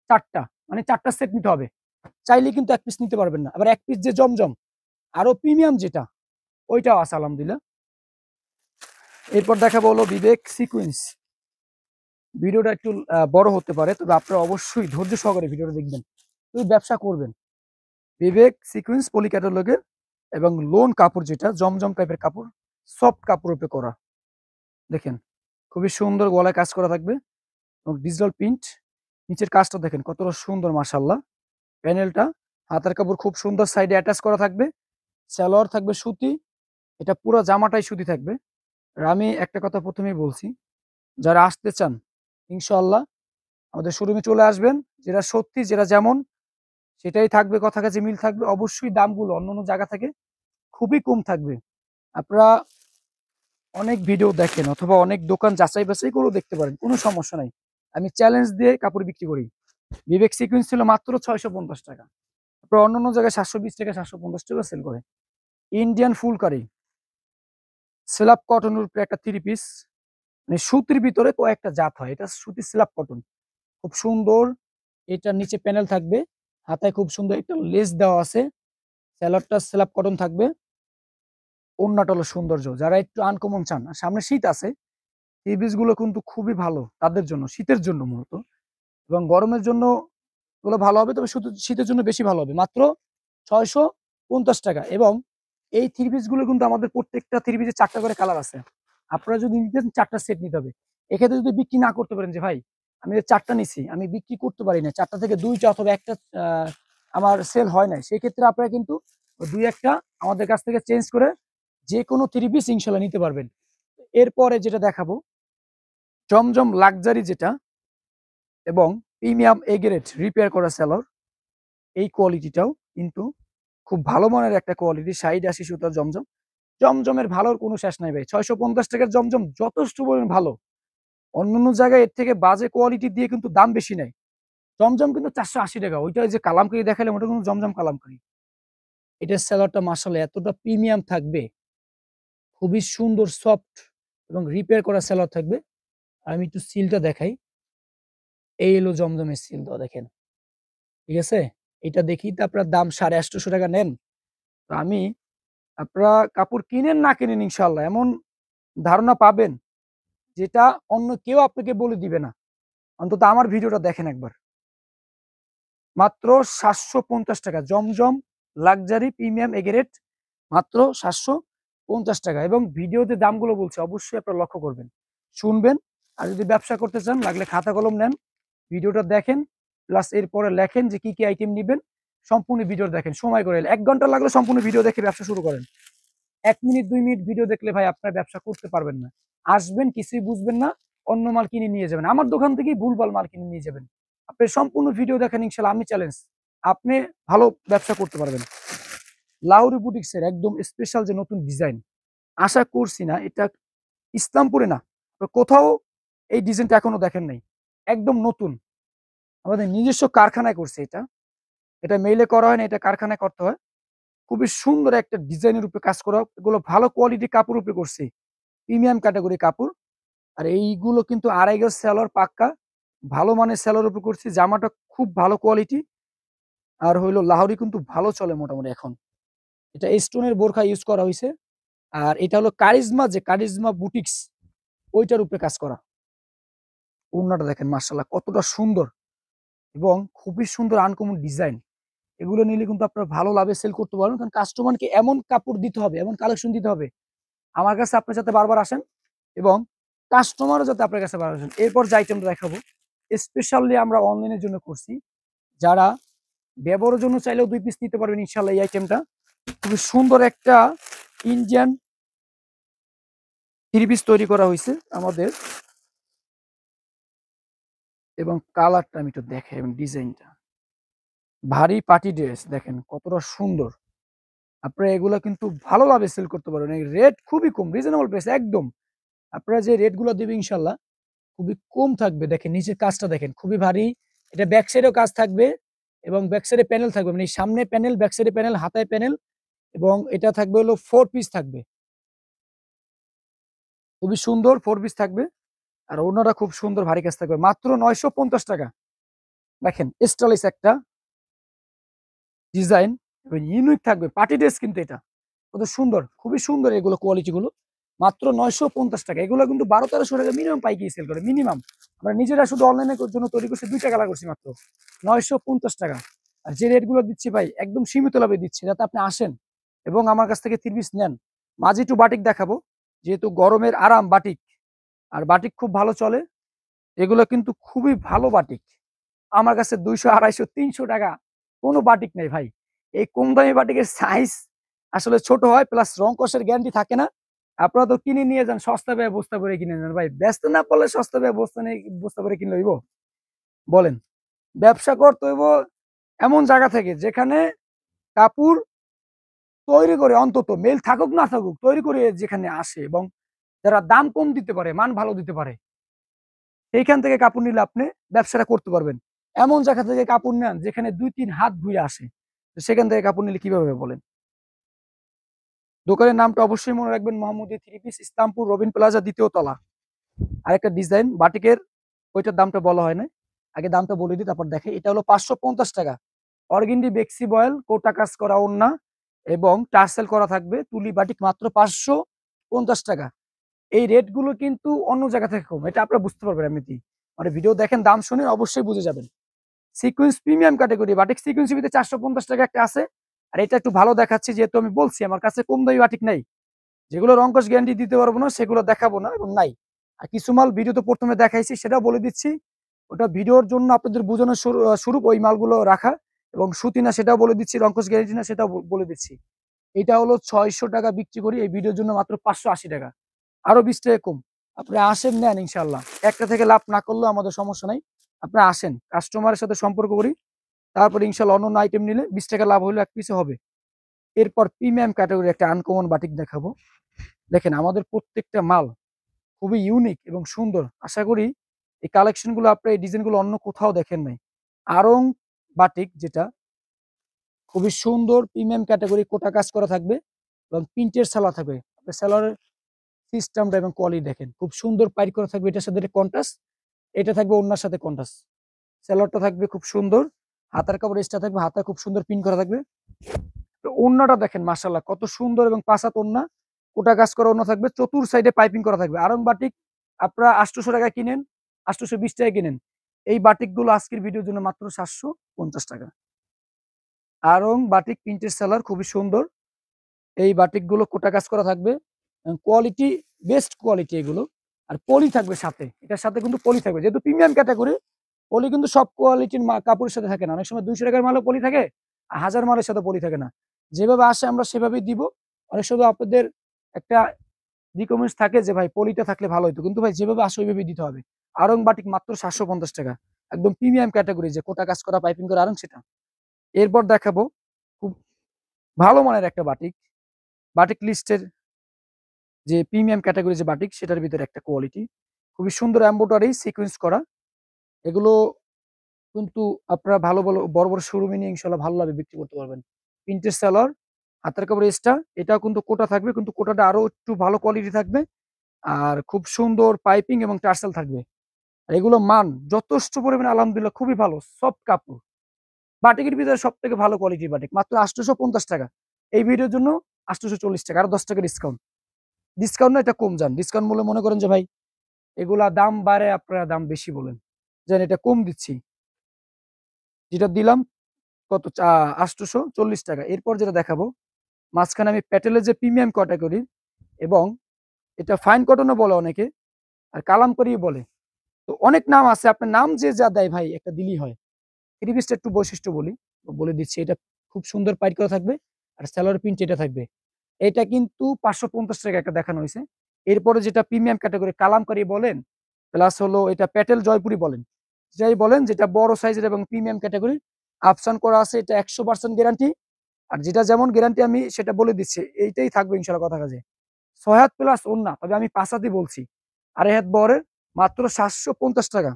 4টা, মানে 4টা সেট নিতে হবে, চাইলে কিন্তু এক পিস নিতে পারবেন না। আবার এক পিস যে জমজম আরো প্রিমিয়াম যেটা, ওইটাও আছে আলহামদুলিল্লাহ। এরপর দেখাবো হলো বিবেক সিকুয়েন্স। ভিডিওটা একটু বড় হতে পারে, তবে আপনারা অবশ্যই ধৈর্য সহকারে ভিডিওটা দেখবেন, যদি ব্যবসা করবেন। বিবেক সিকুয়েন্স পলি ক্যাটালগের এবং লোন কাপড়, যেটা জমজম টাইপের কাপড়, সফট কাপড় উপরে করা। দেখেন খুবই সুন্দর গলায় কাজ করা থাকবে এবং ডিজিটাল প্রিন্ট। নিচের কাজটা দেখেন কতটা সুন্দর মাশাআল্লাহ। প্যানেলটা, হাতের কাপড় খুব সুন্দর সাইডে অ্যাটাচ করা থাকবে। সালোয়ার থাকবে সুতি, এটা পুরো জামাটাই সুতি থাকবে। আর আমি একটা কথা প্রথমেই বলছি, যারা আসতে চান ইনশাআল্লাহ আমাদের শোরুমে চলে আসবেন। যেটা সত্যি, যেটা যেমন সেটাই থাকবে, কথা কাছে মিল থাকবে। অবশ্যই দামগুলো অন্যান্য জায়গা থেকে খুবই কম থাকবে। আপনারা অনেক ভিডিও দেখেন অথবা অনেক দোকান যাচাই বাছাই করেও দেখতে পারেন, কোনো সমস্যা নাই। আমি চ্যালেঞ্জ দিয়ে কাপড় বিক্রি করি। বিবেক সিকুয়েন্স ছিল মাত্র 650 টাকা। আপনার অন্যান্য জায়গায় 720 টাকা 750 টাকা সেল করে। ইন্ডিয়ান ফুলকারি স্ল্যাব কটনের উপরে একটা থ্রি পিস, মানে সুতির ভিতরে কয়েকটা জাত হয়, এটা সুতি স্ল্যাব কটন, খুব সুন্দর। এটার নিচে প্যানেল থাকবে, হাতায় খুব সুন্দর একটা লেস দেওয়া আছে। স্যালাডটা স্ল্যাব কটন থাকবে। ওড়নাটা হলো সৌন্দর্য, যারা একটু আনকমন চান, আর সামনে শীত আছে, এই বীজগুলো কিন্তু খুবই ভালো তাদের জন্য, শীতের জন্য মূলত, এবং গরমের জন্য এগুলো ভালো হবে, তবে শুধু শীতের জন্য বেশি ভালো হবে। মাত্র 650 টাকা। এবং এই থ্রি পিস গুলো কিন্তু আমাদের প্রত্যেকটা থ্রি পিসে 4টা করে কালার আছে। আপনারা যদি নিতে চান 4টা সেট নিতে হবে। এক্ষেত্রে যদি বিক্রি না করতে পারেন, যে ভাই আমি 4টা নিছি, আমি বিক্রি করতে পারি না, 4টা থেকে 2টা অথবা একটা আমার সেল হয় নাই, সেই ক্ষেত্রে আপনারা কিন্তু 2-1টা আমাদের কাছ থেকে চেঞ্জ করে যে কোনো থ্রি পিস ইনশাল্লাহ নিতে পারবেন। এরপরে যেটা দেখাবো, জমজম লাক্সারি যেটা, এবং প্রিমিয়াম এ গ্রেড রিপেয়ার করা সেলর। এই কোয়ালিটিটাও কিন্তু খুব ভালো মানের একটা কোয়ালিটি। 60-80 সুতার জমজম, জমজমের ভালোর কোনো শেষ নাই ভাই। 650 টাকার জমজম যথেষ্ট পরিমাণ ভালো। অন্যান্য জায়গায় এর থেকে বাজে কোয়ালিটি দিয়ে কিন্তু দাম বেশি নেয়। জমজম কিন্তু 480 টাকা। ওইটা যে কালামকারি দেখালাম, ওটা কিন্তু জমজম কালামকারি। এটার সেলারটা মাশাআল্লাহ এতটা প্রিমিয়াম থাকবে, খুবই সুন্দর সফট এবং রিপেয়ার করা সেলার থাকবে। আমি একটু সিলটা দেখাই, এই এলো জমজমের সিল দেওয়া, দেখেন, ঠিক আছে। এটা দেখি তো আপনার দাম 850 টাকা নেন। তো আমি, আপনারা কাপড় কিনেন না কিনেন ইনশাল্লাহ এমন ধারণা পাবেন, যেটা অন্য কেউ আপনাকে বলে দিবে না। অন্তত আমার ভিডিওটা দেখেন একবার। মাত্র 750 টাকা জমজম লাক্সারি প্রিমিয়াম এগ্রেড, মাত্র 750 টাকা। এবং ভিডিওতে দামগুলো বলছে, অবশ্যই আপনারা লক্ষ্য করবেন, শুনবেন। আর যদি ব্যবসা করতে চান, লাগলে খাতা কলম নেন, ভিডিওটা দেখেন, প্লাস এরপরে লেখেন যে কি কি আইটেম নিবেন। সম্পূর্ণ ভিডিও দেখেন, সময় করে 1 ঘন্টা লাগলে সম্পূর্ণ ভিডিও দেখে ব্যবসা শুরু করেন। 1 মিনিট 2 মিনিট ভিডিও দেখলে ভাই আপনার ব্যবসা করতে পারবেন না। আসবেন, কিছুই বুঝবেন না, অন্য মাল কিনে নিয়ে যাবেন, আমার দোকান থেকেই ভুলভাল মাল কিনে নিয়ে যাবেন। আপনি সম্পূর্ণ ভিডিও দেখেন, ইনশাল্লাহ আমি চ্যালেঞ্জ, আপনি ভালো ব্যবসা করতে পারবেন। লাউরি বুটিক্সের একদম স্পেশাল যে নতুন ডিজাইন, আশা করছি না এটা ইসলামপুরে না, কোথাও এই ডিজাইনটা এখনো দেখেন নাই। একদম নতুন, আমাদের নিজস্ব কারখানায় করছে এটা। এটা মেইলে করা হয় না, এটা কারখানায় করতে হয়। খুবই সুন্দর একটা ডিজাইনের উপরে কাজ করা, এগুলো ভালো কোয়ালিটি কাপড় উপরে করছে, প্রিমিয়াম ক্যাটাগরি কাপড়। আর এইগুলো কিন্তু 2.5 গজ সেলর পাক্কা, ভালো মানের সেলর উপরে করছি। জামাটা খুব ভালো কোয়ালিটি। আর হইলো লাহোরি কিন্তু ভালো চলে মোটামুটি এখন। এটা স্টোনের বোরখা ইউজ করা হয়েছে। আর এটা হলো কারিজমা, যে কারিজমা বুটিক্স ওইটার উপরে কাজ করা। ওড়নাটা দেখেন মাশাআল্লাহ কতটা সুন্দর, এবং খুবই সুন্দর আনকমন ডিজাইন। এগুলো নিলে কিন্তু আপনারা ভালো লাভে সেল করতে পারবেন, কারণ কাস্টমারকে এমন কাপড় দিতে হবে, এমন কালেকশন দিতে হবে আমার কাছে আপনি যাতে বারবার আসেন, এবং কাস্টমারও যাতে আপনার কাছে বারবার আসেন। এরপর যে আইটেমটা দেখাবো, স্পেশালি আমরা অনলাইনের জন্য করছি। যারা ব্যবহারের জন্য চাইলেও 2 পিস নিতে পারবেন ইনশাল্লাহ। এই আইটেমটা খুবই সুন্দর একটা ইন্ডিয়ান 3 পিস তৈরি করা হয়েছে আমাদের, এবং কালারটা আমি একটু দেখে, এবং ডিজাইনটা ভারী পার্টি ড্রেস দেখেন কতটা সুন্দর। আপনারা এগুলো কিন্তু ভালো লাভে সেল করতে পারবেন। এই রেট খুবই কম, রিজনেবল প্রাইস একদম। আপনারা যে রেট গুলো দেবেন ইনশাল্লাহ খুবই কম থাকবে। দেখেন নিচের কাজটা দেখেন খুবই ভারী। এটা ব্যাক সাইডেও কাজ থাকবে, এবং ব্যাক সাইডে প্যানেল থাকবে, মানে সামনে প্যানেল, ব্যাক সাইডে প্যানেল, হাতায় প্যানেল, এবং এটা থাকবে হলো 4 পিস থাকবে, খুবই সুন্দর 4 পিস থাকবে। আর ওনারা খুব সুন্দর ভারী কাজ থাকবে, মাত্র 950 টাকা। দেখেন স্টাইলিশ একটা ডিজাইন, এবং ইউনিক থাকবে, পার্টি ড্রেস কিন্তু এটা কত সুন্দর, খুবই সুন্দর এগুলো কোয়ালিটি গুলো। মাত্র 950 টাকা। এগুলো কিন্তু 1200-1300 টাকা মিনিমাম পাইকারি সেল করে, মিনিমাম। আমরা নিজেরা শুধু অনলাইনের জন্য তৈরি করছি, 2 টাকা লাগাচ্ছি মাত্র 950 টাকা। আর যে রেট গুলো দিচ্ছি ভাই একদম সীমিত লাভে দিচ্ছি, যাতে আপনি আসেন এবং আমার কাছ থেকে 3 পিস নেন। মাঝে একটু বাটিক দেখাবো, যেহেতু গরমের আরাম বাটিক, আর বাটিক খুব ভালো চলে। এগুলো কিন্তু খুবই ভালো বাটিক। আমার কাছে 200, 250, 300 টাকা কোনো বাটিক নেই ভাই। এই কম দামি বাটিকের সাইজ আসলে ছোট হয়, প্লাস রং কষের গ্যারান্টি থাকে না। আপনারা তো কিনে নিয়ে যান সস্তা ব্যয় বস্তা করে কিনে নেন ভাই, ব্যস্ত না পড়লে সস্তা ব্যয় বস্তা নেই বস্তা করে কিনলে হইব? বলেন। ব্যবসা করতে হইব এমন জায়গা থেকে যেখানে কাপড় তৈরি করে, অন্তত মেল থাকুক না থাকুক তৈরি করে যেখানে আসে, এবং যারা দাম কম দিতে পারে, মান ভালো দিতে পারে, সেইখান থেকে কাপড় নিলে আপনি ব্যবসাটা করতে পারবেন। এমন জায়গা থেকে কাপড় নেন যেখানে 2-3 হাত ঘুরে আসে, তো সেখান থেকে কাপড় নিলে কিভাবে হবে বলেন? দোকানের নামটা অবশ্যই মনে রাখবেন, মোহাম্মদী 3 পিস, ইসলামপুর রবিন প্লাজা 2য় তলা। আরেকটা ডিজাইন বাটিকের, ওইটার দামটা বলা হয় না, আগে দামটা বলে দিই তারপর দেখে। এটা হলো 550 টাকা। অর্গেন্ডি বেক্সি বয়েল কোটা কাজ করা ওড়না, এবং টার্সেল করা থাকবে, তুলি বাটিক মাত্র 550 টাকা। এই রেট গুলো কিন্তু অন্য জায়গা থেকে কম, এটা আপনারা বুঝতে পারবেন এমনিতেই, মানে ভিডিও দেখেন, দাম শুনে অবশ্যই বুঝে যাবেন। সিকোয়েন্স প্রিমিয়াম ক্যাটাগরি বাটিক, সিকোয়েন্সের ভিতরে 450 টাকা একটা আছে। আর এটা একটু ভালো দেখাচ্ছি, যেহেতু আমি বলছি আমার কাছে কম দামি বাটিক নাই, যেগুলো রংকশ গ্যারান্টি দিতে পারবো না সেগুলো দেখাবো না, এবং নাই। আর কিছু মাল ভিডিও তো প্রথমে দেখাইছি, সেটাও বলে দিচ্ছি। ওটা ভিডিওর জন্য আপনাদের বোঝানোর স্বরূপ ওই মালগুলো রাখা, এবং সুতি না সেটাও বলে দিচ্ছি, রংকশ গ্যারান্টি না সেটাও বলে দিচ্ছি। এটা হলো 600 টাকা বিক্রি করি, এই ভিডিওর জন্য মাত্র 580 টাকা, আরো 20 টাকা কম। আপনি আসেন নেন ইনশাল্লাহ, একটা থেকে লাভ না করলেও আমাদের সমস্যা নাই। আপনি আসেন, কাস্টমারের সাথে সম্পর্ক করি, তারপরে ইনশাল্লাহ অন্য আইটেম নিলে 20 টাকা লাভ হলে 1 পিসে হবে। এরপর প্রিমিয়াম ক্যাটাগরি একটা আনকমন বাটিক দেখাবো। দেখেন আমাদের প্রত্যেকটা মাল খুবই ইউনিক এবং সুন্দর। আশা করি এই কালেকশন গুলো, আপনার এই ডিজাইন গুলো অন্য কোথাও দেখেন নাই। আরং বাটিক, যেটা খুবই সুন্দর প্রিমিয়াম ক্যাটাগরি, কোটা কাজ করা থাকবে, এবং প্রিন্টের সালোয়ার থাকবে। আপনার সালোয়ারের সিস্টেমটা এবং কোয়ালিটি দেখেন, খুব সুন্দর পাইর করা থাকবে, এটার সাথে কন্ট্রাস্ট, এটা থাকবে ওড়নার সাথে কন্ট্রাস্ট। সালোয়ারটা থাকবে খুব সুন্দর, হাতার কাপড় এক্সট্রা থাকবে, হাতা খুব সুন্দর পিন করা থাকবে। তো ওড়নাটা দেখেন মাশাআল্লাহ কত সুন্দর, এবং 5 হাত ওড়না, কোটা কাজ করা ওড়না থাকবে, চতুর সাইডে পাইপিং করা থাকবে। আরং বাটিক আপনারা 800 টাকা কিনেন, 820 টাকা কিনেন, এই বাটিক গুলো আজকের ভিডিওর জন্য মাত্র 750 টাকা। আরং বাটিক প্রিন্টের সেলার খুবই সুন্দর, এই বাটিক গুলো কোটা কাজ করা থাকবে, কোয়ালিটি বেস্ট কোয়ালিটি এগুলো। আর পলি থাকবে সাথে, এটার সাথে কিন্তু পলি থাকবে, যেহেতু প্রিমিয়াম ক্যাটাগরি। পলি কিন্তু সব কোয়ালিটির কাপড়ের সাথে থাকে না, অনেক সময় 200 টাকার মালও পলি থাকে, আর 1000 মালের সাথে পলি থাকে না। যেভাবে আসে আমরা সেভাবেই দিব। অনেক সময় আপনাদের একটা রিকমেন্ডস থাকে যে ভাই পলিটা থাকলে ভালো হতো, কিন্তু ভাই যেভাবে আসে ওইভাবেই দিতে হবে। আরং বাটিক মাত্র 750 টাকা, একদম প্রিমিয়াম ক্যাটাগরি, যে কোটা কাজ করা পাইপিং করা আরং সেটা। এরপর দেখাবো খুব ভালো মানের একটা বাটিক, বাটিক লিস্টের যে প্রিমিয়াম ক্যাটাগরি যে বাটিক, সেটার ভিতরে একটা কোয়ালিটি, খুবই সুন্দর এমব্রয়ডারি সিকোয়েন্স করা, এগুলো কিন্তু আপনারা ভালো ভালো বড় বড় শোরুমে নিয়ে ইনশাল্লাহ ভালো লাভে বিক্রি করতে পারবেন। প্রিন্টের সেলর, হাতের কাপড় এক্সট্রা, এটাও কিন্তু কোটা থাকবে, কিন্তু কোটাটা আরো একটু ভালো কোয়ালিটি থাকবে। আর খুব সুন্দর পাইপিং এবং টার্সেল থাকবে। আর এগুলো মান যথেষ্ট পরিমাণে আলহামদুলিল্লাহ খুবই ভালো, সফট কাপড়। বাটিকের ভিতরে সব থেকে ভালো কোয়ালিটির বাটিক, মাত্র 850 টাকা। এই ভিডিওর জন্য 840 টাকা, আর 10 টাকা ডিসকাউন্ট। ডিসকাউন্ট না, এটা কম যান। ডিসকাউন্ট বলে মনে করেন যে ভাই এগুলা দাম বাড়ে, আপনারা দাম বেশি বলেন, যেন এটা কম দিচ্ছি। যেটা দিলাম কত, 840 টাকা। এরপর যেটা দেখাবো, মাঝখানে আমি প্যাটেলের যে প্রিমিয়াম ক্যাটাগরি, এবং এটা ফাইন কটনও বলে অনেকে, আর কালামকারী বলে। তো অনেক নাম আছে, আপনার নাম যে যা দেয় ভাই একটা দিলেই হয়। থ্রি পিসটা একটু বৈশিষ্ট্য বলে দিচ্ছি। এটা খুব সুন্দর পাইট করা থাকবে, আর স্যালোয়ার প্রিন্ট এটা থাকবে। এটা কিন্তু 550 টাকা একটা দেখানো হয়েছে। এরপরে যেটা প্রিমিয়াম ক্যাটাগরি কালামকারী বলেন, প্লাস হলো এটা প্যাটেল জয়পুরি বলেন, যাই বলেন, যেটা বড় সাইজের এবং প্রিমিয়াম ক্যাটাগরি আফসান করা আছে, এটা 100% গ্যারান্টি। আর যেটা যেমন গ্যারান্টি আমি সেটা বলে দিচ্ছি, এইটাই থাকবে ইনশাল্লাহ কথা কাজে। 6 হাত প্লাস ওন্না, তবে আমি 5 হাতই বলছি। 2.5 হাত বহরের, মাত্র 750 টাকা।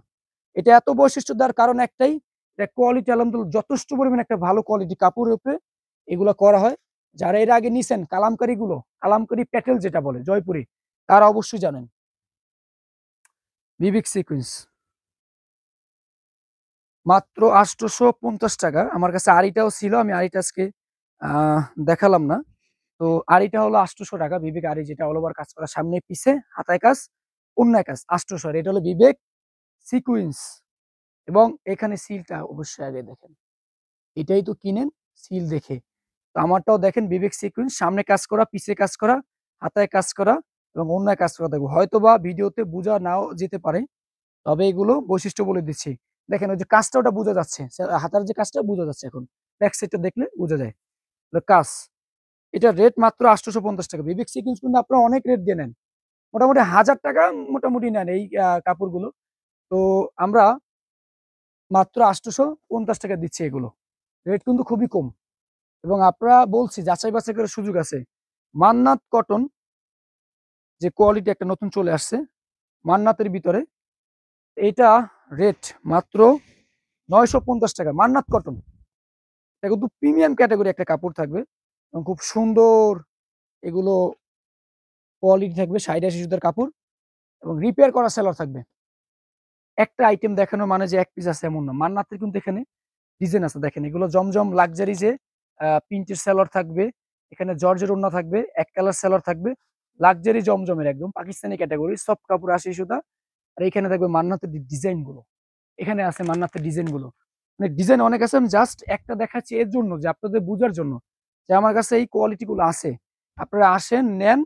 এটা এত বৈশিষ্ট্য দেওয়ার কারণ একটাই, এটা কোয়ালিটি আলহামদুলিল্লাহ যথেষ্ট পরিমাণে একটা ভালো কোয়ালিটি কাপড়ের উপরে এগুলো করা হয়। যারা এর আগে নিছেন কালামকারী গুলো, কালামকারী প্যাটেল যেটা বলে জয়পুরি, তারা অবশ্যই জানেন। বিবিক সিকুয়েন্স, মাত্র 850 টাকা। আমার কাছে আড়িটাও ছিল, আমি আড়িটা আজকে দেখালাম না। তো আড়িটা হলো 800 টাকা। বিবেক আড়ি, যেটা অল ওভার কাজ করা, সামনে পিছে হাতায় কাজ, অন্যায় কাজ, 800। এটা হলো বিবেক সিকুয়েন্স। এবং এখানে সিলটা অবশ্যই আগে দেখেন, এটাই তো কিনেন সিল দেখে। তো আমারটাও দেখেন বিবেক সিকুয়েন্স, সামনে কাজ করা, পিছে কাজ করা, হাতায় কাজ করা এবং অন্যায় কাজ করা থাকবে। হয়তো বা ভিডিওতে বোঝা নাও যেতে পারে, তবে এগুলো বৈশিষ্ট্য বলে দিচ্ছি। দেখেন ওই যে কাজটা, ওটা বোঝা যাচ্ছে, হাতার যে কাজটা বোঝা যাচ্ছে, এখন ব্যাক সাইডটা দেখলে বোঝা যায় কাজ। এটা রেট মাত্র 850 টাকা। বিবেক সিকুয়েন্স কিন্তু আপনারা অনেক রেট দিয়ে নেন, মোটামুটি 1000 টাকা মোটামুটি নেন এই কাপড়গুলো। তো আমরা মাত্র 850 টাকা দিচ্ছি। এগুলো রেট কিন্তু খুবই কম, এবং আপনারা বলছি যাচাই বাছাই করার সুযোগ আছে। মান্নাত কটন যে কোয়ালিটি একটা নতুন চলে আসছে মান্নাতের ভিতরে, এটা রেট মাত্র 950 টাকা। মান্নাত কটন, এটা কিন্তু প্রিমিয়াম ক্যাটাগরি একটা কাপড় থাকবে, এবং খুব সুন্দর এগুলো কোয়ালিটি থাকবে। 60-80 সুতার কাপড়, এবং রিপেয়ার করা সেলার থাকবে। একটা আইটেম দেখানো মানে যে এক পিস আছে এমন না, মান্নাতের কিন্তু এখানে ডিজাইন আছে। দেখেন এগুলো জমজম লাক্সারি যে প্রিন্টের সেলর থাকবে, এখানে জর্জের ওড়না থাকবে, এক কালার সেলর থাকবে, লাক্সারি জমজমের একদম পাকিস্তানি ক্যাটাগরি, সব কাপড় 80 সুতা। আর এখানে থাকবে মান্নাতের ডিজাইন গুলো, এখানে আছে মান্নাতের ডিজাইন গুলো, মানে ডিজাইন অনেক আছে। আমি জাস্ট একটা দেখাচ্ছি এর জন্য, যে আপনাদের বোঝার জন্য যে আমার কাছে এই কোয়ালিটি গুলো আছে। আপনারা আসেন, নেন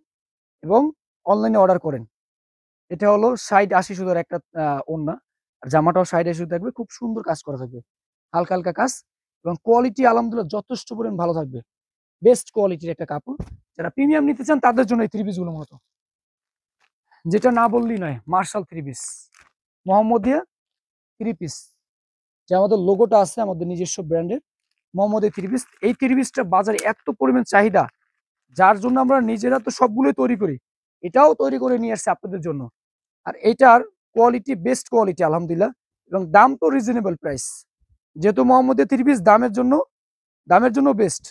এবং অনলাইনে অর্ডার করেন। এটা হলো 60-80 সুতার একটা ওড়না, আর জামাটাও 60-80 সুতা থাকবে, খুব সুন্দর কাজ করা থাকবে, হালকা হালকা কাজ, এবং কোয়ালিটি আলহামদুলিল্লাহ যথেষ্ট পরিমাণ ভালো থাকবে। বেস্ট কোয়ালিটির একটা কাপড়। যারা প্রিমিয়াম নিতে চান তাদের জন্য এই থ্রি পিস গুলো মূলত, যেটা না বললেই নয়, Marshal three piece, Mohammadia three piece, যে আমাদের লোগোটা আছে আমাদের নিজস্ব ব্র্যান্ডের, মোহাম্মদিয়া থ্রি পিস। এই থ্রি পিসটা বাজারে এত পরিমাণ চাহিদা, যার জন্য আমরা নিজেরা তো সবগুলোই তৈরি করি, এটাও তৈরি করে নিয়ে আসছে আপনাদের জন্য। আর এটার কোয়ালিটি বেস্ট কোয়ালিটি আলহামদুলিল্লাহ, এবং দাম তো রিজনেবল প্রাইস। যেহেতু মোহাম্মদিয়া থ্রি পিস দামের জন্য বেস্ট।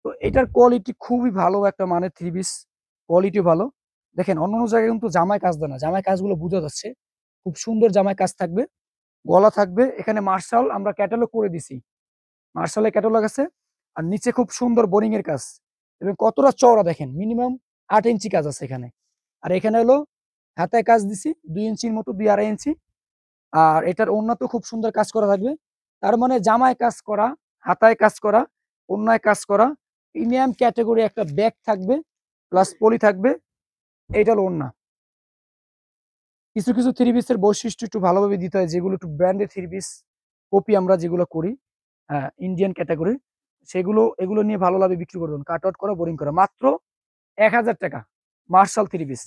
তো এটার কোয়ালিটি খুবই ভালো একটা মানের থ্রি পিস, কোয়ালিটি ভালো। দেখেন অন্য জায়গায় কিন্তু জামায় কাজ দেয় না, জামায় কাজগুলো বোঝা যাচ্ছে, খুব সুন্দর জামায় কাজ থাকবে, গলা থাকবে। এখানে মার্শাল আমরা ক্যাটালগ করে দিছি, মার্শালের ক্যাটালগ আছে। আর নিচে খুব সুন্দর বোরিং এর কাজ, এবং কতটা চওড়া দেখেন, মিনিমাম 8 ইঞ্চি কাজ আছে এখানে। আর এখানে হলো হাতায় কাজ দিছি 2 ইঞ্চির মতো, 2-2.5 ইঞ্চি। আর এটার ওড়না তো খুব সুন্দর কাজ করা থাকবে। তার মানে জামায় কাজ করা, হাতায় কাজ করা, ওড়নায় কাজ করা, প্রিমিয়াম ক্যাটাগরি একটা ব্যাগ থাকবে, প্লাস পলি থাকবে। এইটা হলো ওড়না। কিছু কিছু থ্রি পিসের বৈশিষ্ট্য একটু ভালোভাবে দিতে হয়, যেগুলো একটু ব্র্যান্ডেড থ্রি পিস কপি আমরা যেগুলো করি, হ্যাঁ ইন্ডিয়ান ক্যাটাগরি, এগুলো নিয়ে ভালোভাবে বিক্রি করবেন। কাট আউট করা, বোরিং করা, মাত্র 1000 টাকা। মার্শাল থ্রি পিস,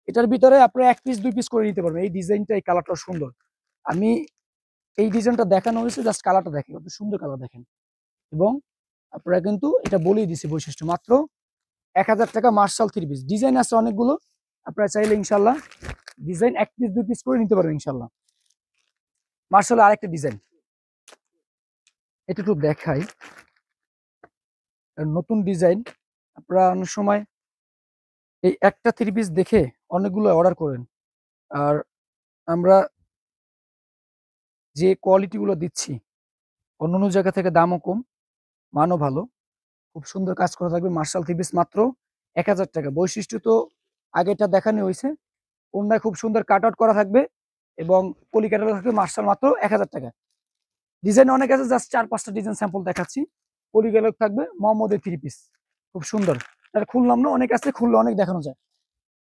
এটার ভিতরে আপনারা 1 পিস 2 পিস করে নিতে পারবেন। এই ডিজাইনটা, এই কালারটা সুন্দর। আমি এই ডিজাইনটা দেখানো হয়েছে, জাস্ট কালারটা দেখেন, কত সুন্দর কালার দেখেন। এবং আপনারা কিন্তু এটা বলেই দিছি বৈশিষ্ট্য, মাত্র 1000 টাকা মার্শাল থ্রি পিস। ডিজাইন আছে অনেকগুলো, আপনারা চাইলে ইনশাল্লাহ ডিজাইন 1 পিস 2 পিস করে নিতে পারবেন ইনশাল্লাহ। মার্শাল্লাহ আরেকটা ডিজাইন, এটা একটু দেখাই। নতুন ডিজাইন, আপনারা অনেক সময় এই একটা থ্রি পিস দেখে অনেকগুলো অর্ডার করেন, আর আমরা যে কোয়ালিটি গুলো দিচ্ছি অন্য জায়গা থেকে দামও কম, মানও ভালো। খুব সুন্দর কাজ করা থাকবে। মার্শাল থ্রি পিস মাত্র 1000 টাকা। বৈশিষ্ট্য তো আগেটা দেখানো হয়েছে। অন্যায় খুব সুন্দর কাট আউট করা থাকবে এবং পলি কাটার থাকবে। মার্শাল মাত্র 1000 টাকা। ডিজাইন অনেক আছে, জাস্ট 4-5টা ডিজাইন স্যাম্পল দেখাচ্ছি। পলি কাটার থাকবে মোহাম্মদের থ্রি পিস, খুব সুন্দর। এটা খুললাম না, অনেক আছে, খুললে অনেক দেখানো যায়।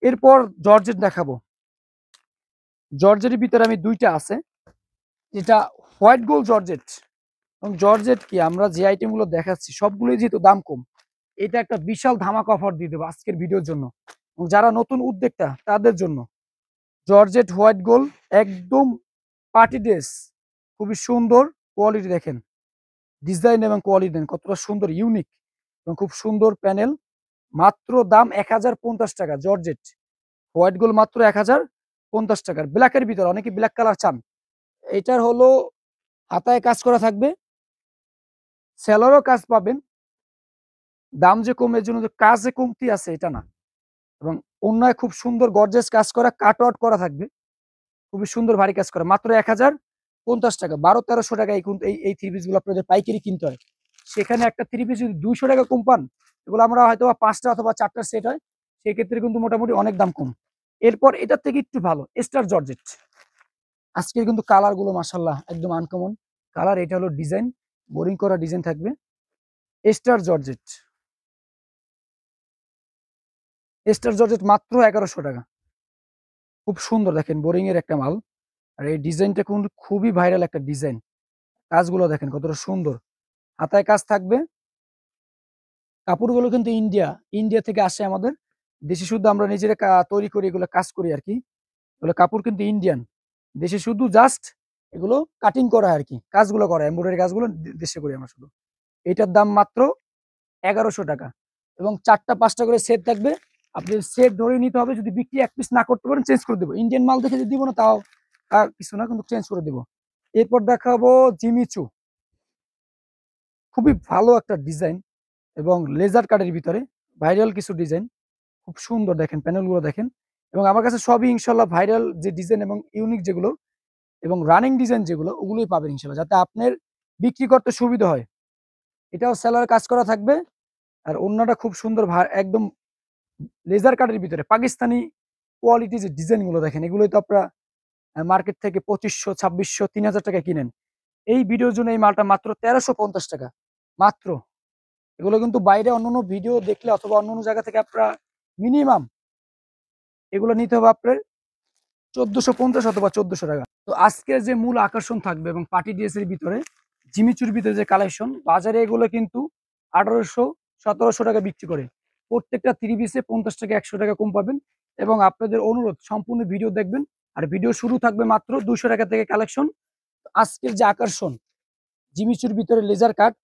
এরপর জর্জেট দেখাবো। জর্জেটের ভিতরে আমি দুইটা আছে, যেটা হোয়াইট গোল্ড জর্জেট। এবং জর্জেট কি, আমরা যে আইটেম গুলো দেখাচ্ছি সবগুলোই যেহেতু দাম কম, এটা একটা বিশাল ধামাকা অফার দিয়ে দেবো আজকের ভিডিওর জন্য এবং যারা নতুন উদ্যোক্তা তাদের জন্য। জর্জেট হোয়াইট গোল্ড, একদম পার্টি ড্রেস, খুবই সুন্দর কোয়ালিটি। দেখেন ডিজাইন এবং কোয়ালিটি দেন কতটা সুন্দর, ইউনিক এবং খুব সুন্দর প্যানেল। মাত্র দাম 1050 টাকা। জর্জেট হোয়াইট গোল্ড মাত্র 1050 টাকার। ব্ল্যাকের ভিতরে অনেকে ব্ল্যাক কালার চান, এটার হলো হাতায় কাজ করা থাকবে, সেলারও কাজ পাবেন। দাম যে কমের জন্য যে কাজ যে কমতি আছে এটা না, এবং অন্যায় খুব সুন্দর গর্জেস কাজ করা, কাট আউট করা থাকবে, খুবই সুন্দর ভারী কাজ করা। মাত্র 1050 টাকা। 1200-1300 টাকা এই থ্রি পিস গুলো আপনাদের পাইকারি কিনতে হয়। সেখানে একটা থ্রি পিস যদি 200 টাকা কম পান, এগুলো আমরা হয়তো 5টা অথবা 4টার সেট হয়, সেক্ষেত্রে কিন্তু মোটামুটি অনেক দাম কম। এরপর এটার থেকে একটু ভালো স্টার জর্জেট। আজকে কিন্তু কালার গুলো মাশাল্লাহ একদম আনকমন কালার। এটা হলো ডিজাইন, বোরিং করা ডিজাইন থাকবে। স্টার জর্জেট, স্টার জর্জেট মাত্র 1100 টাকা। খুব সুন্দর, দেখেন বোরিং এর একটা মাল। আর এই ডিজাইনটা কিন্তু খুবই ভাইরাল একটা ডিজাইন। কাজগুলো দেখেন কতটা সুন্দর, হাতায় কাজ থাকবে। কাপড়গুলো কিন্তু ইন্ডিয়া থেকে আসে আমাদের দেশে, শুধু আমরা নিজেরা তৈরি করি, এগুলো কাজ করি আর কি। এগুলো কাপড় কিন্তু ইন্ডিয়ান, দেশে শুধু জাস্ট এগুলো কাটিং করা আর কি, কাজগুলো করা, এমব্রয়ডারি কাজগুলো দেশে করি আমরা শুধু। এটার দাম মাত্র 1100 টাকা। এবং 4টা 5টা করে সেট থাকবে, আপনি সেট ধরে নিতে হবে। যদি বিক্রি এক পিস না করতে পারেন চেঞ্জ করে দেবো, ইন্ডিয়ান মাল দেখে দিব না তাও কিছু না, কিন্তু চেঞ্জ করে দেবো। এরপর দেখাবো জিমিচু, খুবই ভালো একটা ডিজাইন এবং লেজার কাটের ভিতরে ভাইরাল কিছু ডিজাইন, খুব সুন্দর। দেখেন প্যানেলগুলো দেখেন, এবং আমার কাছে সবই ইনশাল্লাহ ভাইরাল যে ডিজাইন এবং ইউনিক যেগুলো এবং রানিং ডিজাইন যেগুলো, ওগুলোই পাবেন ইনশাল্লাহ, যাতে আপনার বিক্রি করতে সুবিধা হয়। এটাও সেলার কাজ করা থাকবে। আর অন্যটা খুব সুন্দর একদম লেজার কাটের ভিতরে পাকিস্তানি কোয়ালিটি যে ডিজাইন গুলো দেখেন, এগুলোই তো আপনারা মার্কেট থেকে 2500, 2600, 3000 টাকা কিনেন। এই ভিডিওর জন্য এই মালটা মাত্র 1350 টাকা মাত্র। এগুলো কিন্তু বাইরে অন্যান্য ভিডিও দেখলে অথবা অন্যান্য জায়গা থেকে আপনারা মিনিমাম এগুলো নিতে হবে আপনার 1450 অথবা 1400 টাকা। তো আজকের যে মূল আকর্ষণ থাকবে এবং পার্টি ড্রেস এর ভিতরে জিমিচুর ভিতরে যে কালেকশন, বাজারে এগুলো কিন্তু 1800-1700 টাকা বিক্রি করে। প্রত্যেকটা থ্রি পিসে 50 টাকা 100 টাকা কম পাবেন। এবং আপনাদের অনুরোধ সম্পূর্ণ ভিডিও দেখবেন। আর ভিডিও শুরু থাকবে মাত্র 200 টাকা থেকে কালেকশন। আজকের যে আকর্ষণ জিমিচুর ভিতরে লেজার কাট,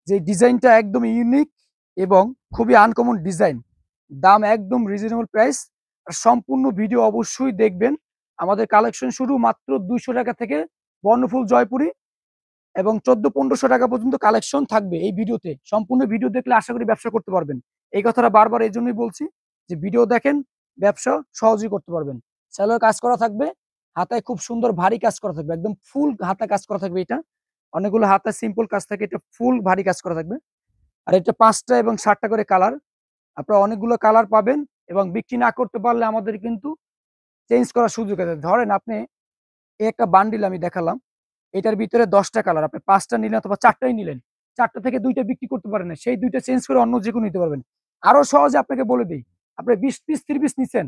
যে ডিজাইনটা একদম ইউনিক এবং খুবই আনকমন ডিজাইন, দাম একদম রিজনেবল প্রাইস। আর সম্পূর্ণ ভিডিও অবশ্যই দেখবেন। আমাদের কালেকশন শুরু মাত্র 200 টাকা থেকে, বর্ণফুল জয়পুরি, এবং 1400-1500 টাকা পর্যন্ত কালেকশন থাকবে এই ভিডিওতে। সম্পূর্ণ ভিডিও দেখলে আশা করি ব্যবসা করতে পারবেন। এই কথাটা বারবার এই জন্যই বলছি যে ভিডিও দেখেন, ব্যবসা সহজেই করতে পারবেন। সেলোর কাজ করা থাকবে, হাতায় খুব সুন্দর ভারী কাজ করা থাকবে, একদম ফুল হাতা কাজ করা থাকবে। এটা অনেকগুলো হাতায় সিম্পল কাজ থাকে, এটা ফুল ভারী কাজ করা থাকবে। আর এটা 5টা এবং 7টা করে কালার, আপনারা অনেকগুলো কালার পাবেন। এবং বিক্রি না করতে পারলে আমাদের কিন্তু চেঞ্জ করার সুযোগ আছে। ধরেন আপনি একটা বান্ডিল আমি দেখালাম, এটার ভিতরে 10টা কালার, আপনি 5টা নিলেন অথবা 4টাই নিলেন, 4টা থেকে 2টা বিক্রি করতে পারেন না, সেই 2টা চেঞ্জ করে অন্য যে কোনো নিতে পারবেন। আরো সহজে আপনাকে বলে দিই, আপনি 20 পিস 30 পিস নিচ্ছেন,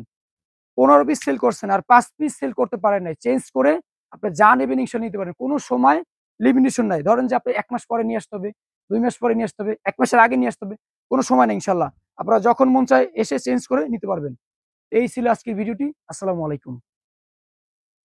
15 পিস সেল করছেন, আর 5 পিস সেল করতে পারেন নাই, চেঞ্জ করে আপনি যা নেবেন ইনশাল্লাহ নিতে পারেন। কোনো সময় লিমিটেশন নাই। ধরেন যে আপনি 1 মাস পরে নিয়ে আসতে হবে, 2 মাস পরে নিয়ে আসতে হবে, 1 মাসের আগে নিয়ে আসতে হবে, কোনো সময় নেই ইনশাল্লাহ। আপনারা যখন মন চায় এসে চেঞ্জ করে নিতে পারবেন। এই ছিল আজকের ভিডিওটি। আসসালামু আলাইকুম।